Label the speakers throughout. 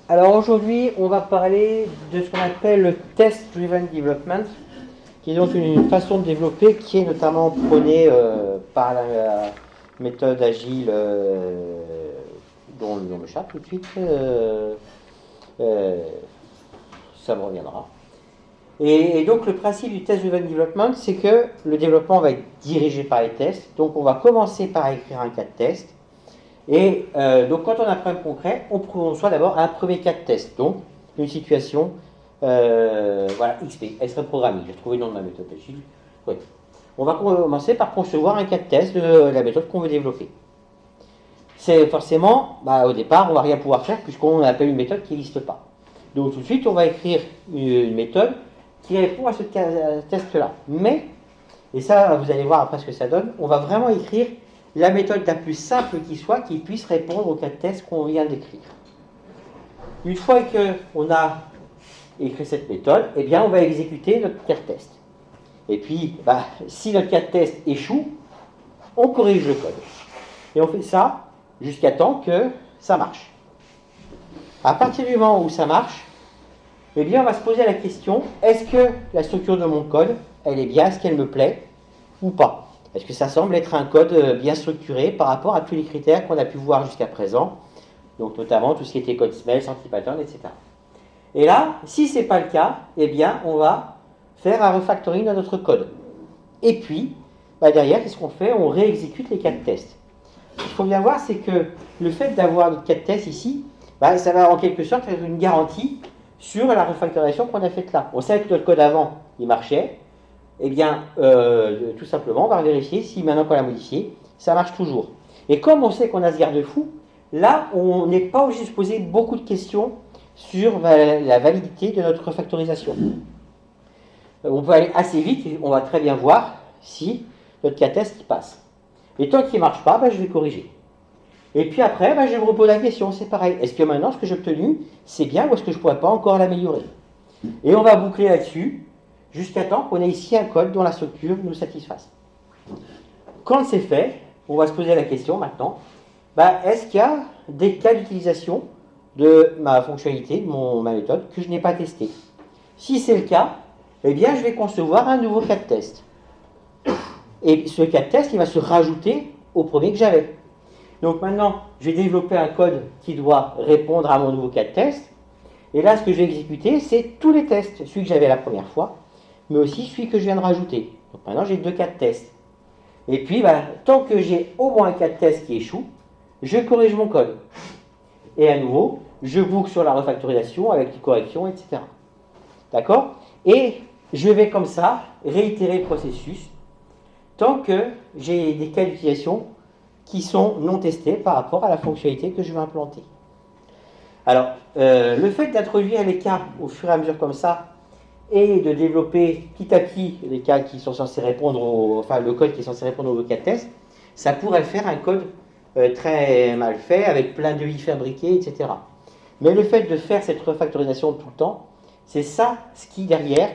Speaker 1: Alors aujourd'hui, on va parler de ce qu'on appelle le Test Driven Development, qui est donc une façon de développer qui est notamment prônée par la méthode agile dont le nom m'échappe tout de suite. Euh, Ça me reviendra. Et donc le principe du Test Driven Development, c'est que le développement va être dirigé par les tests. Donc on va commencer par écrire un cas de test. Et donc quand on a un problème concret, on conçoit d'abord un premier cas de test. Donc une situation, voilà, XP, extra programming. J'ai trouvé le nom de ma méthode agile. Oui. On va commencer par concevoir un cas de test de la méthode qu'on veut développer. C'est forcément, au départ, on va rien pouvoir faire puisqu'on appelle une méthode qui n'existe pas. Donc tout de suite, on va écrire une méthode qui répond à ce test-là. Mais, et ça, vous allez voir après ce que ça donne, on va vraiment écrire la méthode la plus simple qui soit, qui puisse répondre au cas de test qu'on vient d'écrire. Une fois qu'on a écrit cette méthode, eh bien, on va exécuter notre cas de test. Et puis, si notre cas de test échoue, on corrige le code. Et on fait ça jusqu'à temps que ça marche. À partir du moment où ça marche, eh bien, on va se poser la question, est-ce que la structure de mon code, elle est bien, est-ce qu'elle me plaît ou pas? Est-ce que ça semble être un code bien structuré par rapport à tous les critères qu'on a pu voir jusqu'à présent, donc notamment tout ce qui était code smell, anti-pattern, etc. Et là, si ce n'est pas le cas, eh bien, on va faire un refactoring de notre code. Et puis, derrière, qu'est-ce qu'on fait? On réexécute les cas de test. Ce qu'il faut bien voir, c'est que le fait d'avoir notre cas de test ici, ça va en quelque sorte être une garantie sur la refactorisation qu'on a faite là. On sait que notre code avant, il marchait. Eh bien, tout simplement, on va vérifier si maintenant qu'on l'a modifié, ça marche toujours. Et comme on sait qu'on a ce garde-fou, là, on n'est pas obligé de se poser beaucoup de questions sur la validité de notre refactorisation. On peut aller assez vite et on va très bien voir si notre cas test passe. Et tant qu'il ne marche pas, je vais corriger. Et puis après, je me repose la question, c'est pareil. Est-ce que maintenant, ce que j'ai obtenu, c'est bien ou est-ce que je ne pourrais pas encore l'améliorer? Et on va boucler là-dessus jusqu'à temps qu'on ait ici un code dont la structure nous satisfasse. Quand c'est fait, on va se poser la question maintenant, est-ce qu'il y a des cas d'utilisation de ma fonctionnalité, de ma méthode, que je n'ai pas testé? Si c'est le cas, eh bien, je vais concevoir un nouveau cas de test. Et ce cas de test, il va se rajouter au premier que j'avais. Donc maintenant, je vais développer un code qui doit répondre à mon nouveau cas de test. Et là, ce que je vais exécuter, c'est tous les tests. Celui que j'avais la première fois, mais aussi celui que je viens de rajouter. Donc maintenant, j'ai 2 cas de test. Et puis, tant que j'ai au moins un cas de test qui échoue, je corrige mon code. Et à nouveau, je boucle sur la refactorisation avec les corrections, etc. D'accord? Et je vais comme ça réitérer le processus tant que j'ai des cas d'utilisation qui sont non testés par rapport à la fonctionnalité que je vais implanter. Alors, le fait d'introduire les cas au fur et à mesure comme ça, et de développer petit à petit les cas qui sont censés répondre le code qui est censé répondre au cas de test, ça pourrait faire un code très mal fait, avec plein de i fabriqués, etc. Mais le fait de faire cette refactorisation tout le temps, c'est ça ce qui, derrière,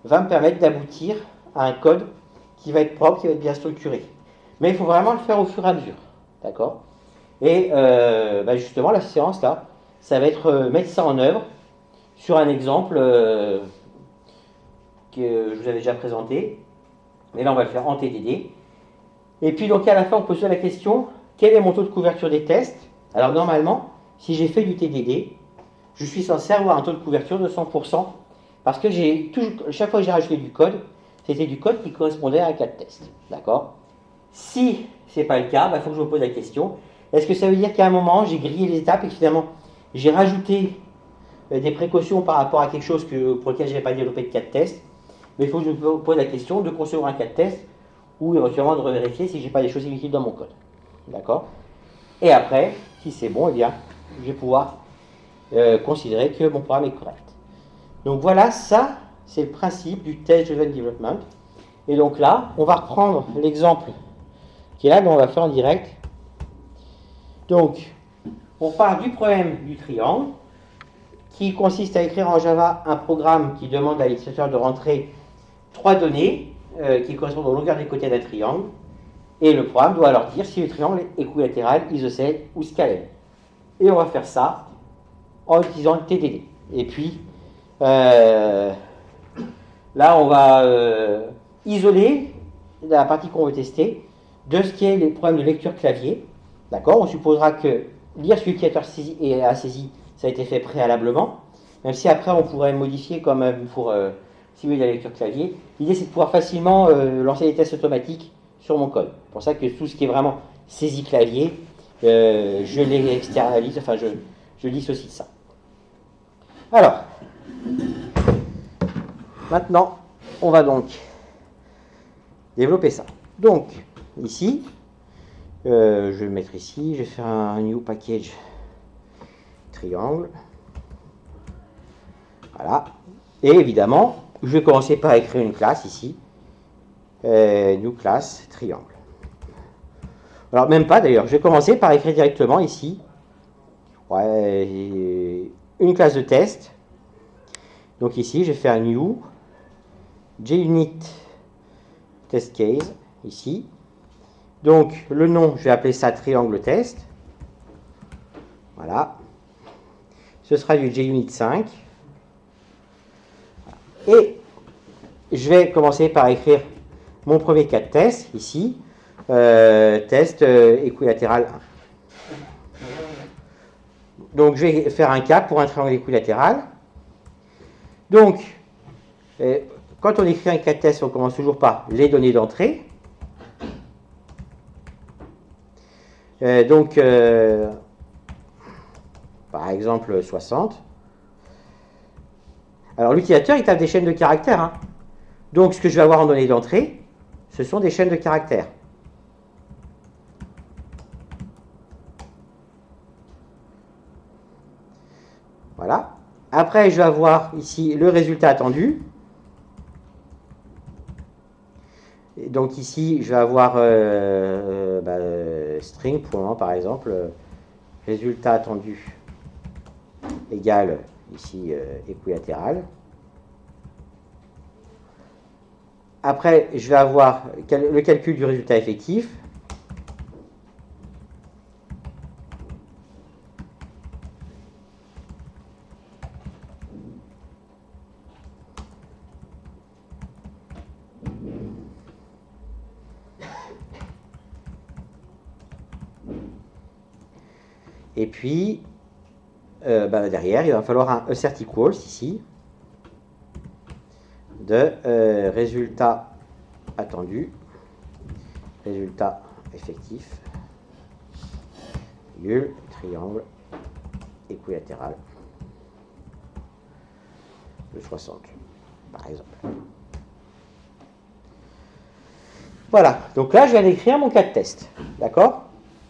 Speaker 1: va me permettre d'aboutir à un code qui va être propre, qui va être bien structuré. Mais il faut vraiment le faire au fur et à mesure. D'accord? Et justement, la séance là, ça va être mettre ça en œuvre sur un exemple que je vous avais déjà présenté. Mais là, on va le faire en TDD. Et puis, donc, à la fin, on pose la question, quel est mon taux de couverture des tests? Alors, normalement, si j'ai fait du TDD, je suis censé avoir un taux de couverture de 100%, parce que chaque fois que j'ai rajouté du code, c'était du code qui correspondait à un cas de test. D'accord? Si ce n'est pas le cas, il faut que je me pose la question, est-ce que ça veut dire qu'à un moment, j'ai grillé les étapes et que finalement, j'ai rajouté des précautions par rapport à quelque chose pour lequel je n'avais pas développé de cas de test? Mais il faut que je me pose la question de concevoir un cas de test ou éventuellement de vérifier si je n'ai pas des choses inutiles dans mon code. D'accord? Et après, si c'est bon, eh bien, je vais pouvoir considérer que mon programme est correct. Donc voilà, ça, c'est le principe du Test Driven Development. Et donc là, on va reprendre l'exemple qui est là, mais on va faire en direct. Donc, on part du problème du triangle, qui consiste à écrire en Java un programme qui demande à l'utilisateur de rentrer 3 données qui correspondent aux longueurs des côtés d'un triangle. Et le programme doit alors dire si le triangle est équilatéral, isocèle ou scalaire. Et on va faire ça en utilisant le TDD. Et puis, là, on va isoler la partie qu'on veut tester de ce qui est les problèmes de lecture clavier. D'accord? On supposera que lire ce que l'utilisateur a saisi, ça a été fait préalablement, même si après on pourrait modifier quand même pour simuler la lecture clavier. L'idée, c'est de pouvoir facilement lancer des tests automatiques sur mon code. C'est pour ça que tout ce qui est vraiment saisie clavier, je les externalise, enfin je dissocie de ça. Alors, maintenant, on va donc développer ça. Donc, ici, je vais le mettre ici, je vais faire un new package triangle. Voilà. Et évidemment, je vais commencer par écrire une classe ici, new class triangle. Alors, même pas d'ailleurs, je vais commencer par écrire directement ici une classe de test. Donc ici, je vais faire new JUnit test case, ici. Donc, le nom, je vais appeler ça triangle test. Voilà. Ce sera du JUnit 5. Et je vais commencer par écrire mon premier cas de test, ici. Test équilatéral 1. Donc, je vais faire un cas pour un triangle équilatéral. Donc, quand on écrit un cas de test, on commence toujours par les données d'entrée. Par exemple, 60. Alors, l'utilisateur, il tape des chaînes de caractères. Hein. Donc, ce que je vais avoir en données d'entrée, ce sont des chaînes de caractères. Voilà. Après, je vais avoir ici le résultat attendu. Et donc ici, je vais avoir string pour le moment, par exemple, résultat attendu égale ici équilatéral. Après, je vais avoir le calcul du résultat effectif. Et puis, derrière, il va falloir un assert equals ici de résultat attendu, résultat effectif, virgule, triangle équilatéral de 60, par exemple. Voilà, donc là, je viens d'écrire mon cas de test. D'accord?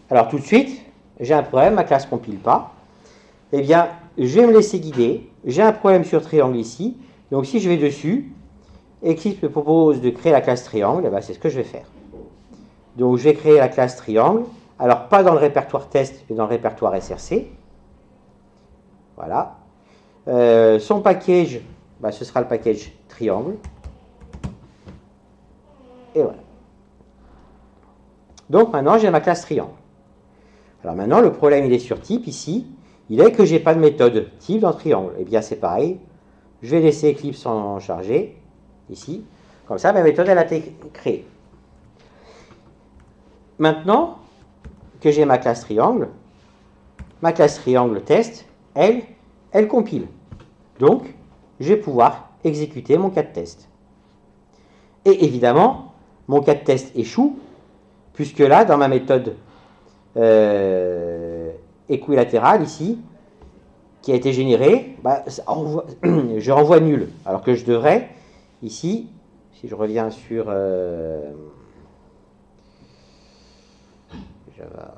Speaker 1: Alors, tout de suite, j'ai un problème, ma classe ne compile pas. Eh bien, je vais me laisser guider. J'ai un problème sur triangle ici. Donc, si je vais dessus, Eclipse me propose de créer la classe triangle. Eh bien, c'est ce que je vais faire. Donc, je vais créer la classe triangle. Alors, pas dans le répertoire test, mais dans le répertoire SRC. Voilà. Son package, ce sera le package triangle. Et voilà. Donc, maintenant, j'ai ma classe triangle. Alors maintenant, le problème, il est sur type ici. Il est que je n'ai pas de méthode type dans triangle. Eh bien, c'est pareil. Je vais laisser Eclipse en charger, ici. Comme ça, ma méthode, elle a été créée. Maintenant que j'ai ma classe triangle test, elle compile. Donc, je vais pouvoir exécuter mon cas de test. Et évidemment, mon cas de test échoue, puisque là, dans ma méthode équilatérale ici, qui a été générée, je renvoie nul. Alors que je devrais, ici, si je reviens sur Java.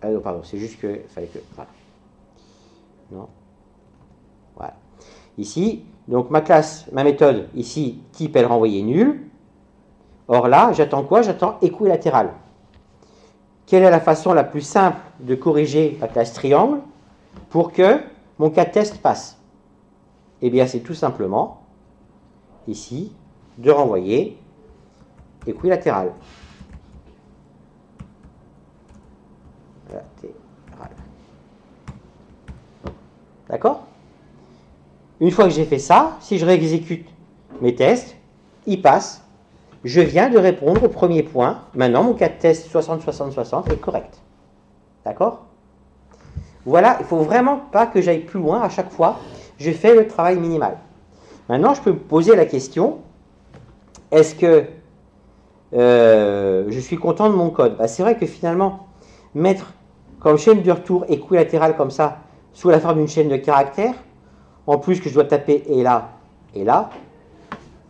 Speaker 1: Ah non, pardon, c'est juste que fallait que. Voilà. Non. Voilà. Ici, donc ma classe, ma méthode, ici, type elle renvoyait nul. Or là, j'attends quoi? J'attends équilatéral. Quelle est la façon la plus simple de corriger la classe triangle pour que mon cas de test passe? Eh bien, c'est tout simplement, ici, de renvoyer équilatéral. Latéral. D'accord? Une fois que j'ai fait ça, si je réexécute mes tests, ils passent. Je viens de répondre au premier point. Maintenant, mon cas de test 60-60-60 est correct. D'accord? Voilà, il ne faut vraiment pas que j'aille plus loin à chaque fois. Je fais le travail minimal. Maintenant, je peux me poser la question, est-ce que je suis content de mon code? C'est vrai que finalement, mettre comme chaîne de retour équilatérale comme ça, sous la forme d'une chaîne de caractères, en plus que je dois taper et là,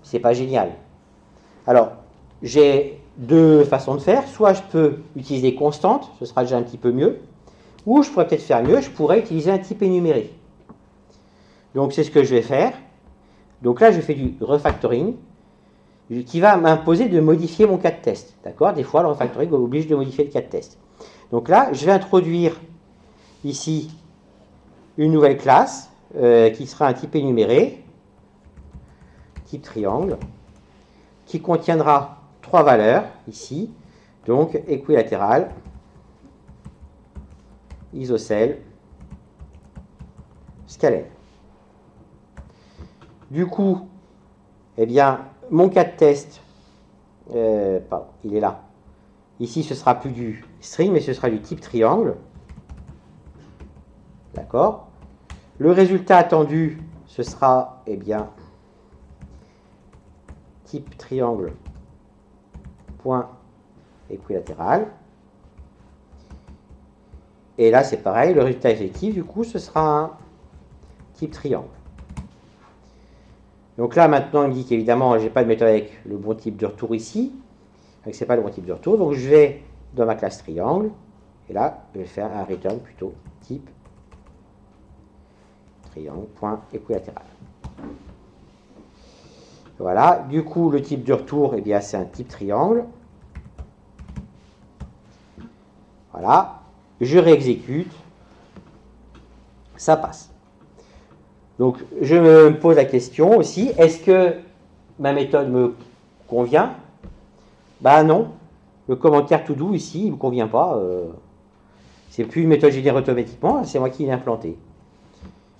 Speaker 1: c'est pas génial. Alors, j'ai deux façons de faire. Soit je peux utiliser constante, ce sera déjà un petit peu mieux. Ou je pourrais peut-être faire mieux, je pourrais utiliser un type énuméré. Donc c'est ce que je vais faire. Donc là, je fais du refactoring qui va m'imposer de modifier mon cas de test. D'accord? Des fois, le refactoring oblige de modifier le cas de test. Donc là, je vais introduire ici une nouvelle classe qui sera un type énuméré, type triangle, qui contiendra trois valeurs ici, donc équilatéral, isocèle, scalaire. Du coup, eh bien, mon cas de test, pardon, il est là. Ici, ce sera plus du string, mais ce sera du type triangle. D'accord? Le résultat attendu, ce sera, eh bien, type triangle, point équilatéral. Et là, c'est pareil, le résultat effectif, du coup, ce sera un type triangle. Donc là, maintenant, il me dit qu'évidemment, je n'ai pas de méthode avec le bon type de retour ici. Donc, ce n'est pas le bon type de retour. Donc, je vais dans ma classe triangle. Et là, je vais faire un return plutôt type triangle, point équilatéral. Voilà. Du coup, le type de retour, eh bien, c'est un type triangle. Voilà. Je réexécute. Ça passe. Donc, je me pose la question aussi, est-ce que ma méthode me convient? Ben non. Le commentaire tout doux ici, il ne me convient pas. C'est plus une méthode générée automatiquement, c'est moi qui l'ai implantée.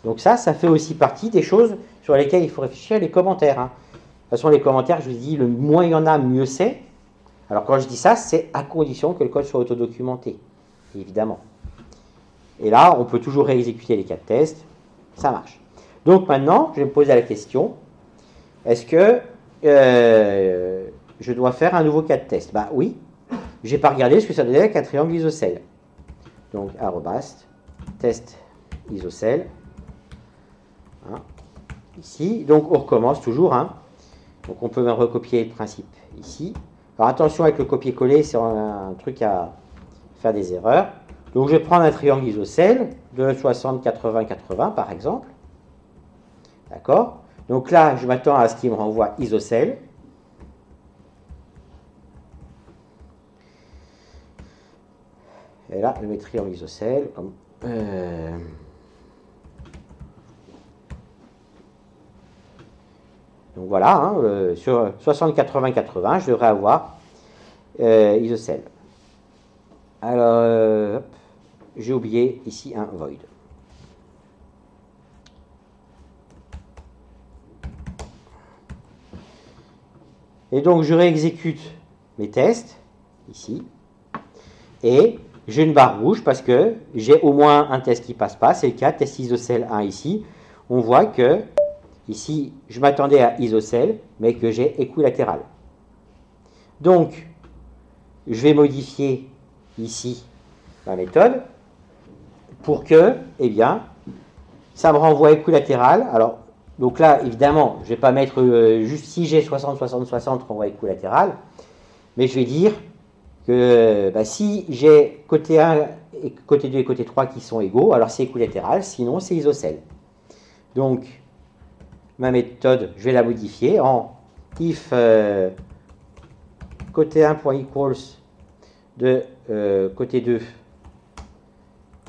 Speaker 1: Donc ça fait aussi partie des choses sur lesquelles il faut réfléchir, les commentaires. Hein. De toute façon, les commentaires, je vous dis, le moins il y en a, mieux c'est. Alors quand je dis ça, c'est à condition que le code soit autodocumenté, évidemment. Et là, on peut toujours réexécuter les cas de test, ça marche. Donc maintenant, je vais me poser la question, est-ce que je dois faire un nouveau cas de test? Ben oui, je n'ai pas regardé ce que ça donnait avec un triangle isocèle. Donc, arrobas, test isocèle. Hein, ici, donc on recommence toujours. Hein. Donc on peut même recopier le principe ici. Alors attention avec le copier-coller, c'est un truc à faire des erreurs. Donc je vais prendre un triangle isocèle de 60, 80, 80 par exemple. D'accord? Donc là, je m'attends à ce qu'il me renvoie isocèle. Et là, je mets triangle isocèle. Donc voilà, hein, sur 60, 80, 80, je devrais avoir isocèle. Alors, j'ai oublié ici un void. Et donc, je réexécute mes tests, ici, et j'ai une barre rouge parce que j'ai au moins un test qui ne passe pas, c'est le cas, test isocèle 1 ici. On voit que, ici, je m'attendais à isocèle, mais que j'ai équilatéral. Donc, je vais modifier ici ma méthode pour que, eh bien, ça me renvoie équilatéral. Alors, donc là, évidemment, je ne vais pas mettre juste si j'ai 60, 60, 60, renvoie équilatéral, mais je vais dire que si j'ai côté 1, côté 2 et côté 3 qui sont égaux, alors c'est équilatéral, sinon c'est isocèle. Donc, ma méthode, je vais la modifier en if côté 1.equals de côté 2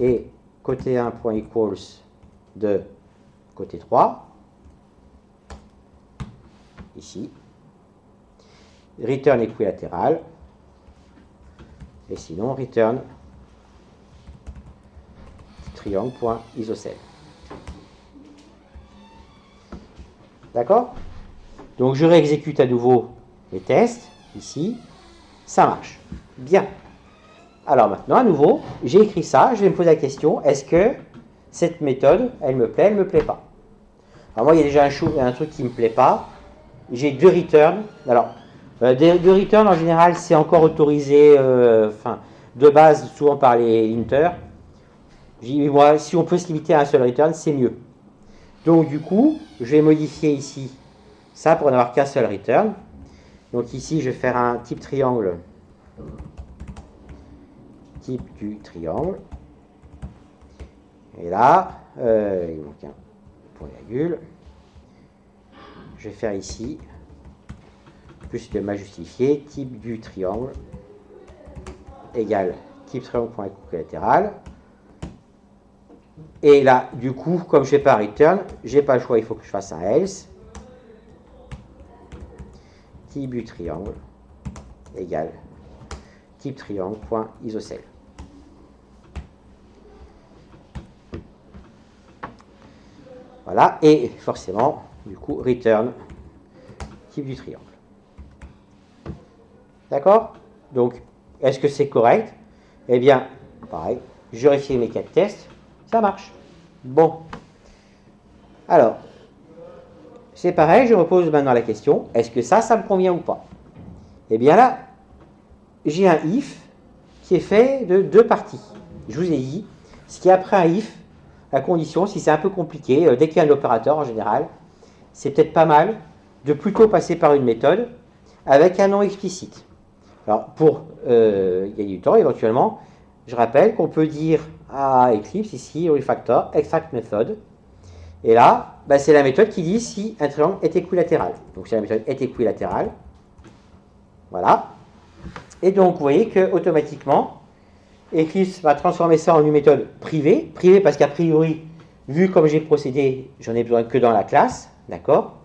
Speaker 1: et côté 1.equals de côté 3, ici, return équilatéral, et sinon return triangle.isocèle. D'accord? Donc je réexécute à nouveau les tests, ici, ça marche. Bien. Alors maintenant, à nouveau, j'ai écrit ça, je vais me poser la question, est-ce que cette méthode, elle me plaît pas? Alors moi, il y a déjà un truc qui ne me plaît pas, j'ai 2 returns. Alors, 2 returns, en général, c'est encore autorisé, de base, souvent par les linters. Moi, si on peut se limiter à un seul return, c'est mieux. Donc du coup, je vais modifier ici ça pour n'avoir qu'un seul return. Donc ici, je vais faire un type triangle. Type du triangle. Et là, il manque un point virgule. Je vais faire ici, plus de ma justifier, type du triangle égale type triangle.équilatéral. Et là, du coup, comme je n'ai pas return, je n'ai pas le choix, il faut que je fasse un else. Type du triangle égale type triangle.isocèle. Voilà, et forcément, du coup, return type du triangle. D'accord? Donc, est-ce que c'est correct? Eh bien, pareil, je vérifie mes 4 tests, ça marche. Bon. Alors, c'est pareil, je me pose maintenant la question, est-ce que ça me convient ou pas? Eh bien là, j'ai un if qui est fait de 2 parties. Je vous ai dit, ce qui est après un if, la condition, si c'est un peu compliqué, dès qu'il y a un opérateur en général, c'est peut-être pas mal de plutôt passer par une méthode avec un nom explicite. Alors, pour gagner du temps, éventuellement, je rappelle qu'on peut dire à Eclipse, ici, refactor, extract method. Et là, c'est la méthode qui dit si un triangle est équilatéral. Donc, c'est la méthode est équilatérale. Voilà. Et donc, vous voyez que automatiquement, Eclipse va transformer ça en une méthode privée. Privée parce qu'a priori, vu comme j'ai procédé, j'en ai besoin que dans la classe. D'accord?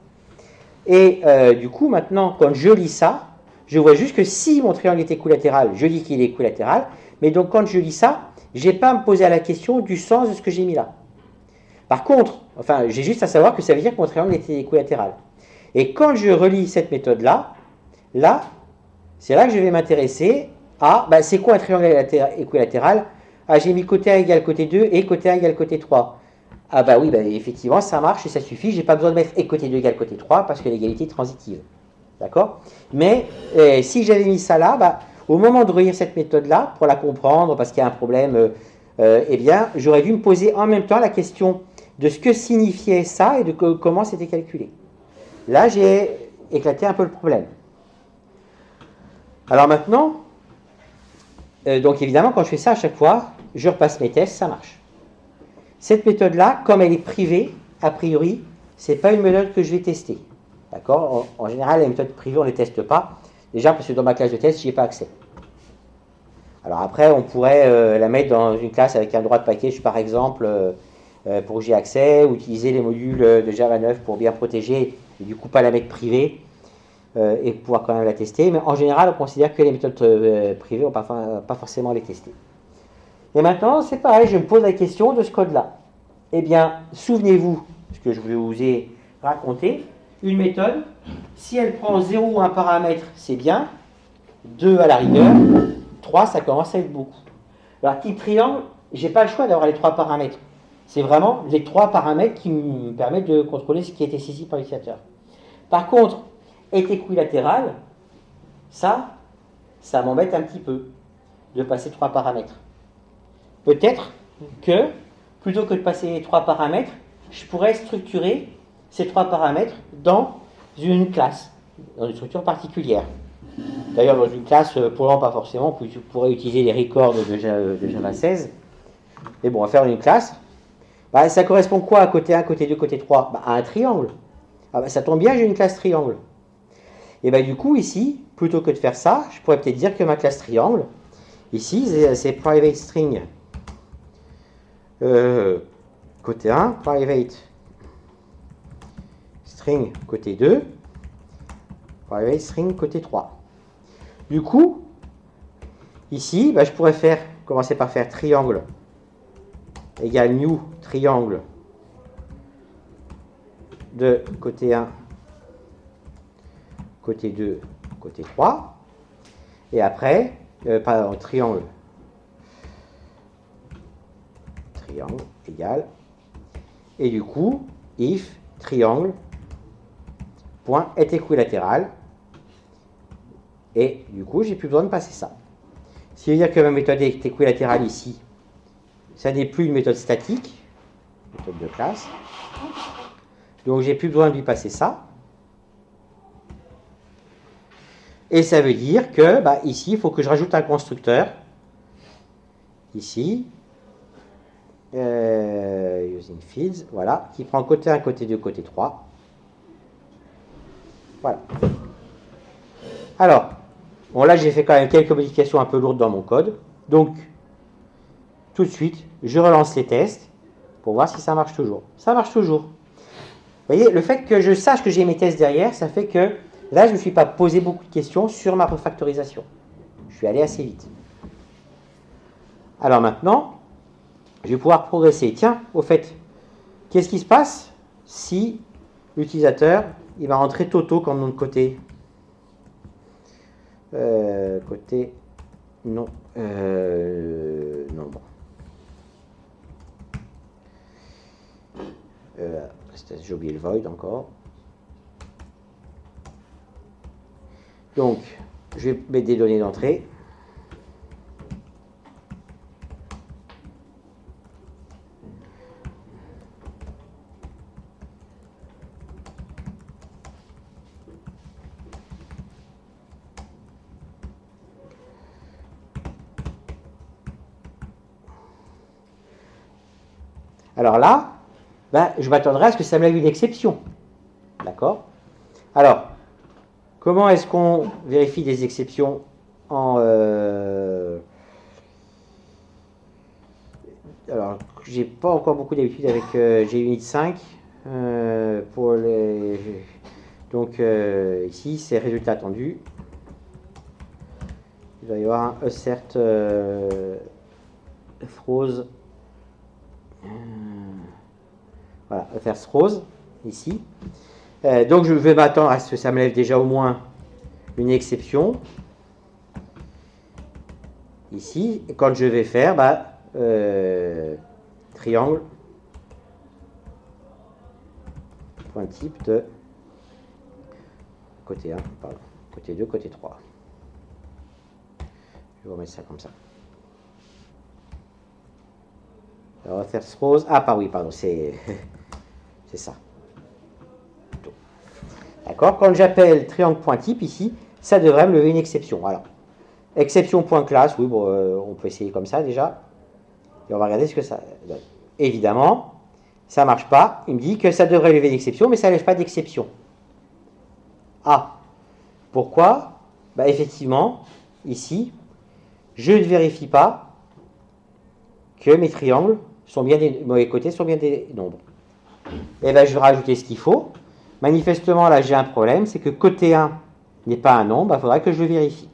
Speaker 1: Et du coup, maintenant, quand je lis ça, je vois juste que si mon triangle est équilatéral, je dis qu'il est équilatéral. Mais donc, quand je lis ça, je n'ai pas à me poser la question du sens de ce que j'ai mis là. Par contre, j'ai juste à savoir que ça veut dire que mon triangle est équilatéral. Et quand je relis cette méthode-là, c'est là que je vais m'intéresser à, c'est quoi un triangle équilatéral? Ah, j'ai mis côté 1 égale côté 2 et côté 1 égale côté 3. Ah oui, effectivement, ça marche et ça suffit. Je n'ai pas besoin de mettre et côté 2 égale côté 3 parce que l'égalité est transitive. D'accord? Mais si j'avais mis ça là, au moment de relire cette méthode-là, pour la comprendre, parce qu'il y a un problème, eh bien, j'aurais dû me poser en même temps la question de ce que signifiait ça et de comment c'était calculé. Là, j'ai éclaté un peu le problème. Alors maintenant, donc évidemment, quand je fais ça à chaque fois, je repasse mes tests, ça marche. Cette méthode-là, comme elle est privée, a priori, ce n'est pas une méthode que je vais tester. D'accord? En général, les méthodes privées, on ne les teste pas. Déjà parce que dans ma classe de test, je n'y ai pas accès. Alors après, on pourrait la mettre dans une classe avec un droit de package, par exemple, pour que j'y ai accès, ou utiliser les modules de Java 9 pour bien protéger, et du coup pas la mettre privée, et pouvoir quand même la tester. Mais en général, on considère que les méthodes privées, on ne va pas forcément les tester. Et maintenant, c'est pareil, je me pose la question de ce code-là. Eh bien, souvenez-vous, ce que je vous ai raconté, une méthode, si elle prend 0 ou 1 paramètre, c'est bien, 2 à la rigueur, 3, ça commence à être beaucoup. Alors, type triangle, je n'ai pas le choix d'avoir les 3 paramètres. C'est vraiment les 3 paramètres qui me permettent de contrôler ce qui a été saisi par l'utilisateur. Par contre, est équilatéral, ça m'embête un petit peu de passer 3 paramètres. Peut-être que, plutôt que de passer 3 paramètres, je pourrais structurer ces 3 paramètres dans une classe, dans une structure particulière. D'ailleurs, dans une classe, pour l'instant, pas forcément, vous pourrez utiliser les records de Java 16. Mais bon, on va faire une classe. Ça correspond quoi à côté 1, côté 2, côté 3? À un triangle. Ça tombe bien, j'ai une classe triangle. Et du coup, ici, plutôt que de faire ça, je pourrais peut-être dire que ma classe triangle, ici, c'est private string côté 1, private string côté 2, private string côté 3. Du coup, ici, je pourrais commencer par faire triangle égale new triangle de côté 1 côté 2, côté 3. Et après, pardon, triangle égal. Et du coup, if triangle point est équilatéral. Et du coup, j'ai plus besoin de passer ça. Ce qui veut dire que ma méthode est équilatérale ici, ça n'est plus une méthode statique, méthode de classe. Donc, j'ai plus besoin de lui passer ça. Et ça veut dire que, bah, ici, il faut que je rajoute un constructeur. Ici. Using fields, voilà, qui prend côté 1, côté 2, côté 3. Voilà. Alors, bon là j'ai fait quand même quelques modifications un peu lourdes dans mon code. Donc, tout de suite, je relance les tests pour voir si ça marche toujours. Ça marche toujours. Vous voyez, le fait que je sache que j'ai mes tests derrière, ça fait que là je ne me suis pas posé beaucoup de questions sur ma refactorisation. Je suis allé assez vite. Alors maintenant, je vais pouvoir progresser. Tiens, au fait, qu'est-ce qui se passe si l'utilisateur il va rentrer Toto comme nom de côté côté non non bon j'ai oublié le void encore. Donc je vais mettre des données d'entrée. Alors là, ben, je m'attendrai à ce que ça me lève une exception. D'accord? Alors, comment est-ce qu'on vérifie des exceptions en... Alors, j'ai pas encore beaucoup d'habitude avec GUnit 5. Pour les... Donc, ici, c'est résultat attendu. Il va y avoir un assert throws. Voilà, faire throws ici. Donc je vais m'attendre à ce que ça me lève déjà au moins une exception ici. Et quand je vais faire triangle point type de côté 1, pardon, côté 2, côté 3. Je vais remettre ça comme ça. Alors, faire throws. Ah, pas oui, pardon, c'est ça. D'accord? Quand j'appelle triangle.type ici, ça devrait me lever une exception. Alors, exception.class, oui, bon, on peut essayer comme ça déjà. Et on va regarder ce que ça donne. Évidemment, ça ne marche pas. Il me dit que ça devrait lever une exception, mais ça ne lève pas d'exception. Ah, pourquoi? Bah, effectivement, ici, je ne vérifie pas que mes triangles sont bien des mauvais côtés, sont bien des nombres. Et bien, je vais rajouter ce qu'il faut. Manifestement, là, j'ai un problème, c'est que côté 1 n'est pas un nombre, il faudra que je le vérifie.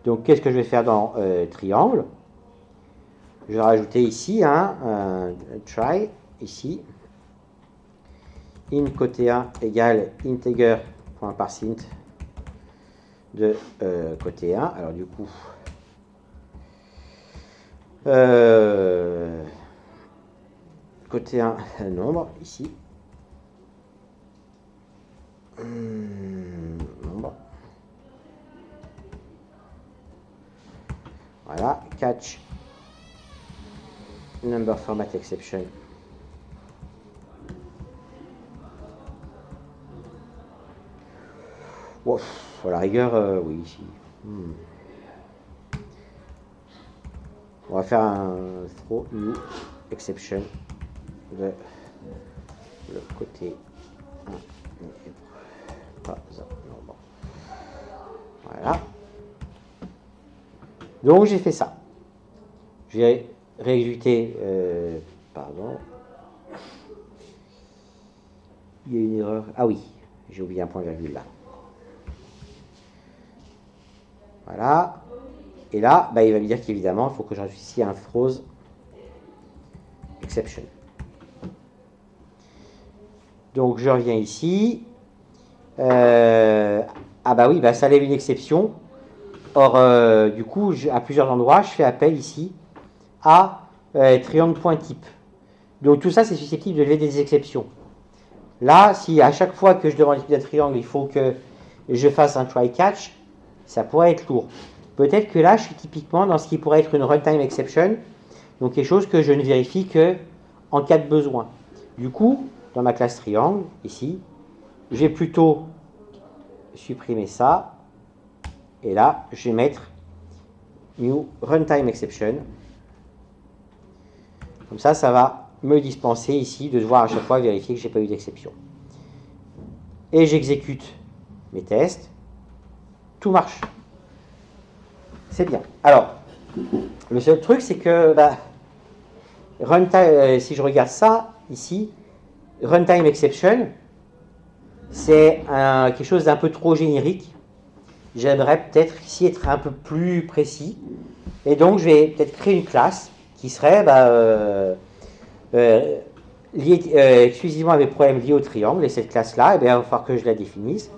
Speaker 1: Donc, qu'est-ce que je vais faire dans triangle? Je vais rajouter ici un try, ici. In côté 1 égale integer.parseInt de côté 1. Alors, du coup, côté 1, nombre, ici. Nombre. Voilà, catch number format exception. Wow, à la rigueur, oui, ici. On va faire un throw new exception de le côté 1. Pas nombre. Voilà. Donc j'ai fait ça. J'ai réexécuté. Pardon. Il y a une erreur. Ah oui, j'ai oublié un point virgule là. Voilà. Et là, il va me dire qu'évidemment, il faut que je rajoute ici un throws exception. Donc je reviens ici. Ah bah oui, bah ça lève une exception. Or, du coup, à plusieurs endroits, je fais appel ici à triangle point type. Donc tout ça, c'est susceptible de lever des exceptions. Là, si à chaque fois que je demande un triangle, il faut que je fasse un try catch, ça pourrait être lourd. Peut-être que là, je suis typiquement dans ce qui pourrait être une runtime exception, donc quelque chose que je ne vérifie que en cas de besoin. Du coup, dans ma classe triangle, ici, je vais plutôt supprimer ça, et là, je vais mettre new runtime exception. Comme ça, ça va me dispenser ici de devoir à chaque fois vérifier que je n'ai pas eu d'exception. Et j'exécute mes tests. Tout marche. C'est bien. Alors, le seul truc, c'est que runtime, si je regarde ça ici, runtime exception, c'est quelque chose d'un peu trop générique. J'aimerais peut-être ici être un peu plus précis. Et donc, je vais peut-être créer une classe qui serait liée exclusivement à mes problèmes liés au triangle. Et cette classe-là, il va falloir que je la définisse.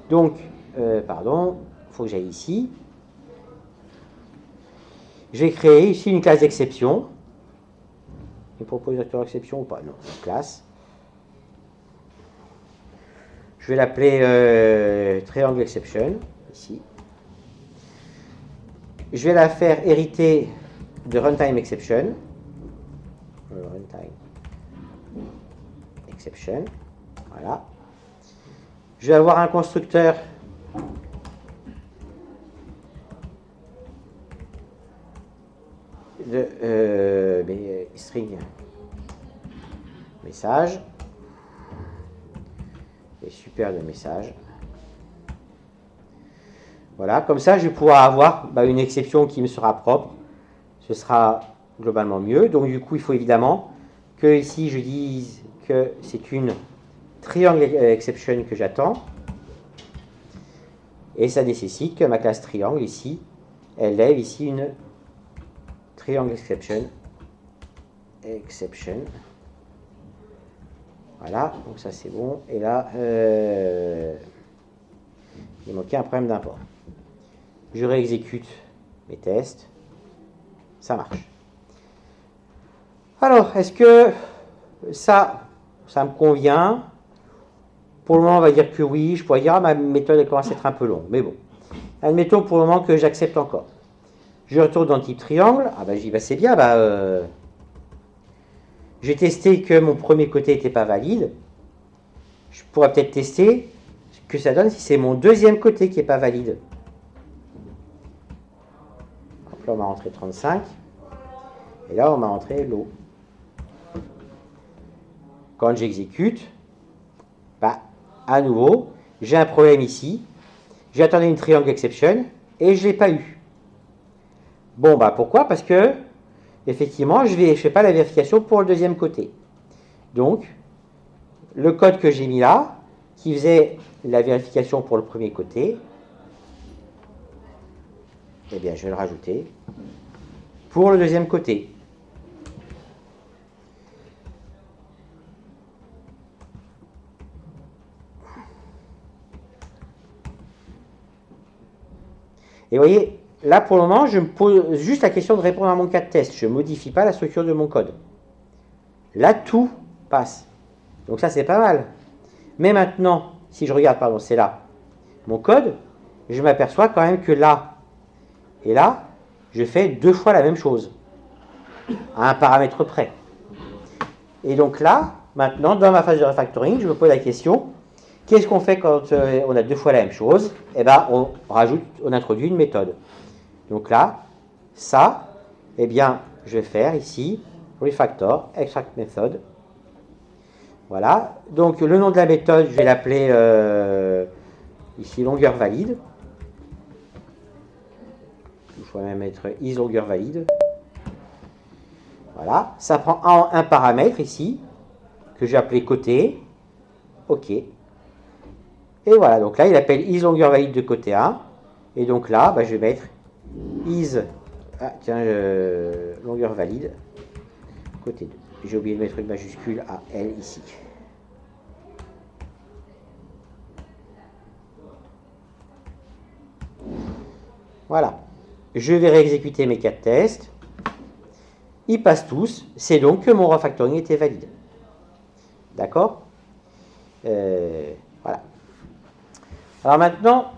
Speaker 1: Donc, il faut que j'aille ici. Je vais créer ici une classe d'exception. Il propose directeur exception ou pas? Non, une classe. Je vais l'appeler triangle exception, ici. Je vais la faire hériter de runtime exception. Runtime exception. Voilà. Je vais avoir un constructeur de string message et super de message. Voilà, comme ça je vais pouvoir avoir une exception qui me sera propre. Ce sera globalement mieux. Donc du coup, il faut évidemment que ici je dise que c'est une triangle exception que j'attends. Et ça nécessite que ma classe triangle ici, elle lève ici une triangle exception. Voilà, donc ça c'est bon. Et là, il manquait un problème d'import. Je réexécute mes tests. Ça marche. Alors, est-ce que ça me convient? Pour le moment, on va dire que oui. Je pourrais dire, ma méthode elle commence à être un peu longue. Mais bon, admettons pour le moment que j'accepte encore. Je retourne dans le type triangle. Ah bah, je dis, c'est bien. J'ai testé que mon premier côté n'était pas valide. Je pourrais peut-être tester ce que ça donne si c'est mon deuxième côté qui n'est pas valide. Donc là, on m'a rentré 35. Et là, on m'a rentré l'eau. Quand j'exécute, à nouveau, j'ai un problème ici. J'attendais une triangle exception et je ne l'ai pas eu. Bon, pourquoi? Parce que, effectivement, je ne fais pas la vérification pour le deuxième côté. Donc, le code que j'ai mis là, qui faisait la vérification pour le premier côté, eh bien, je vais le rajouter pour le deuxième côté. Et vous voyez, là pour le moment, je me pose juste la question de répondre à mon cas de test. Je ne modifie pas la structure de mon code. Là, tout passe. Donc ça, c'est pas mal. Mais maintenant, si je regarde, c'est là, mon code, je m'aperçois quand même que là et là, je fais 2 fois la même chose, à un paramètre près. Et donc là, maintenant, dans ma phase de refactoring, je me pose la question, qu'est-ce qu'on fait quand on a 2 fois la même chose? Eh bien, on introduit une méthode. Donc là, ça, eh bien, je vais faire ici, refactor, extract method. Voilà. Donc, le nom de la méthode, je vais l'appeler ici longueur valide. Je vais même mettre is longueur valide. Voilà. Ça prend un paramètre ici, que j'ai appelé côté. OK. Et voilà. Donc là, il appelle is longueur valide de côté 1. Et donc là, je vais mettre is longueur valide côté 2. J'ai oublié de mettre une majuscule à L ici. Voilà. Je vais réexécuter mes 4 tests. Ils passent tous. C'est donc que mon refactoring était valide. D'accord? Voilà. Alors maintenant,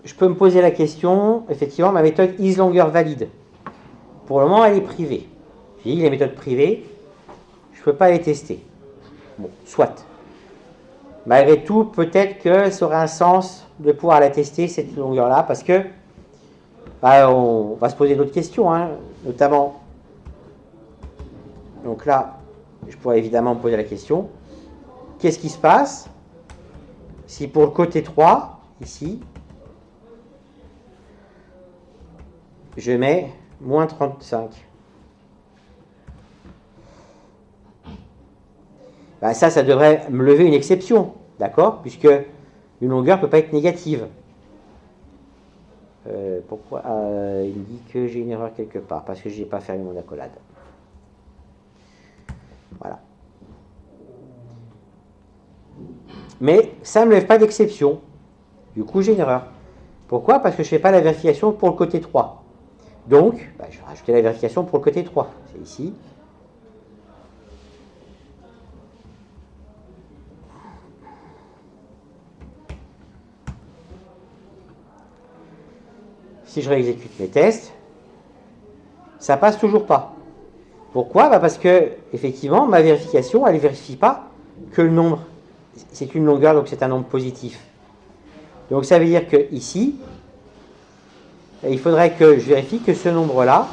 Speaker 1: je peux me poser la question, effectivement, ma méthode isLonger valide. Pour le moment, elle est privée. J'ai dit les méthodes privées, je ne peux pas les tester. Bon, soit. Malgré tout, peut-être que ça aurait un sens de pouvoir la tester, cette longueur-là, parce que on va se poser d'autres questions, hein, notamment. Donc là, je pourrais évidemment me poser la question, qu'est-ce qui se passe si pour le côté 3, ici, je mets moins 35? Ça devrait me lever une exception, d'accord? Puisque une longueur ne peut pas être négative. Pourquoi il me dit que j'ai une erreur quelque part, parce que je n'ai pas fermé mon accolade. Voilà. Mais ça ne me lève pas d'exception. Du coup, j'ai une erreur. Pourquoi? Parce que je ne fais pas la vérification pour le côté 3. Donc, je vais rajouter la vérification pour le côté 3. C'est ici. Si je réexécute mes tests, ça passe toujours pas. Pourquoi? Parce que, effectivement, ma vérification, elle ne vérifie pas que le nombre, c'est une longueur, donc c'est un nombre positif. Donc ça veut dire que ici, il faudrait que je vérifie que ce nombre-là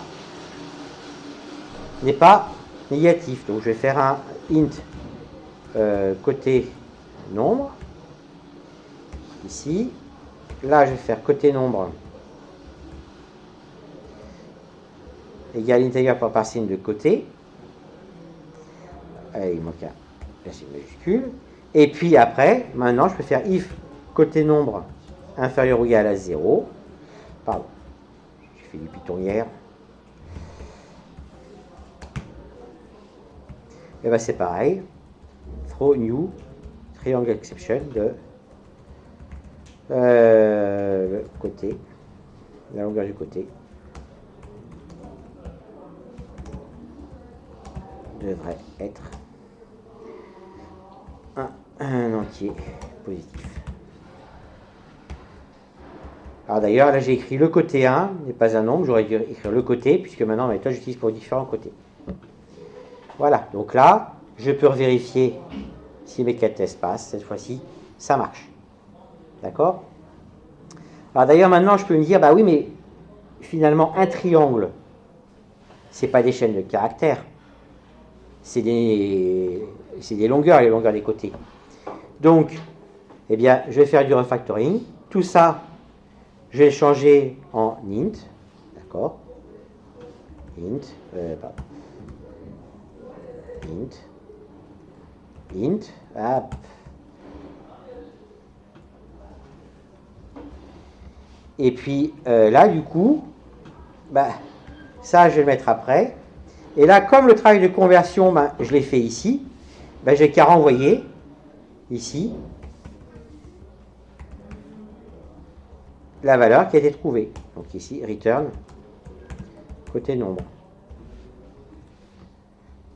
Speaker 1: n'est pas négatif. Donc je vais faire un int côté nombre, ici. Là, je vais faire côté nombre égal integer par parsing de côté. Il manque un signe majuscule. Et puis après, maintenant, je peux faire if côté nombre inférieur ou égal à 0. Pardon, j'ai fait du Python hier. Et bien c'est pareil. Throw new triangle exception de le côté, la longueur du côté devrait être un entier positif. Alors d'ailleurs, là j'ai écrit le côté 1 n'est pas un nombre, j'aurais dû écrire le côté, puisque maintenant ma méthode j'utilise pour différents côtés. Voilà, donc là, je peux vérifier si mes 4 tests passent, cette fois-ci, ça marche. D'accord? Alors d'ailleurs, maintenant, je peux me dire, bah oui, mais finalement, un triangle, c'est pas des chaînes de caractères, c'est des longueurs, les longueurs des côtés. Donc, eh bien, je vais faire du refactoring. Tout ça, je vais le changer en int, d'accord? Int, hop. Et puis là, du coup, ça, je vais le mettre après. Et là, comme le travail de conversion, je l'ai fait ici, j'ai qu'à renvoyer ici la valeur qui a été trouvée. Donc ici, return côté nombre.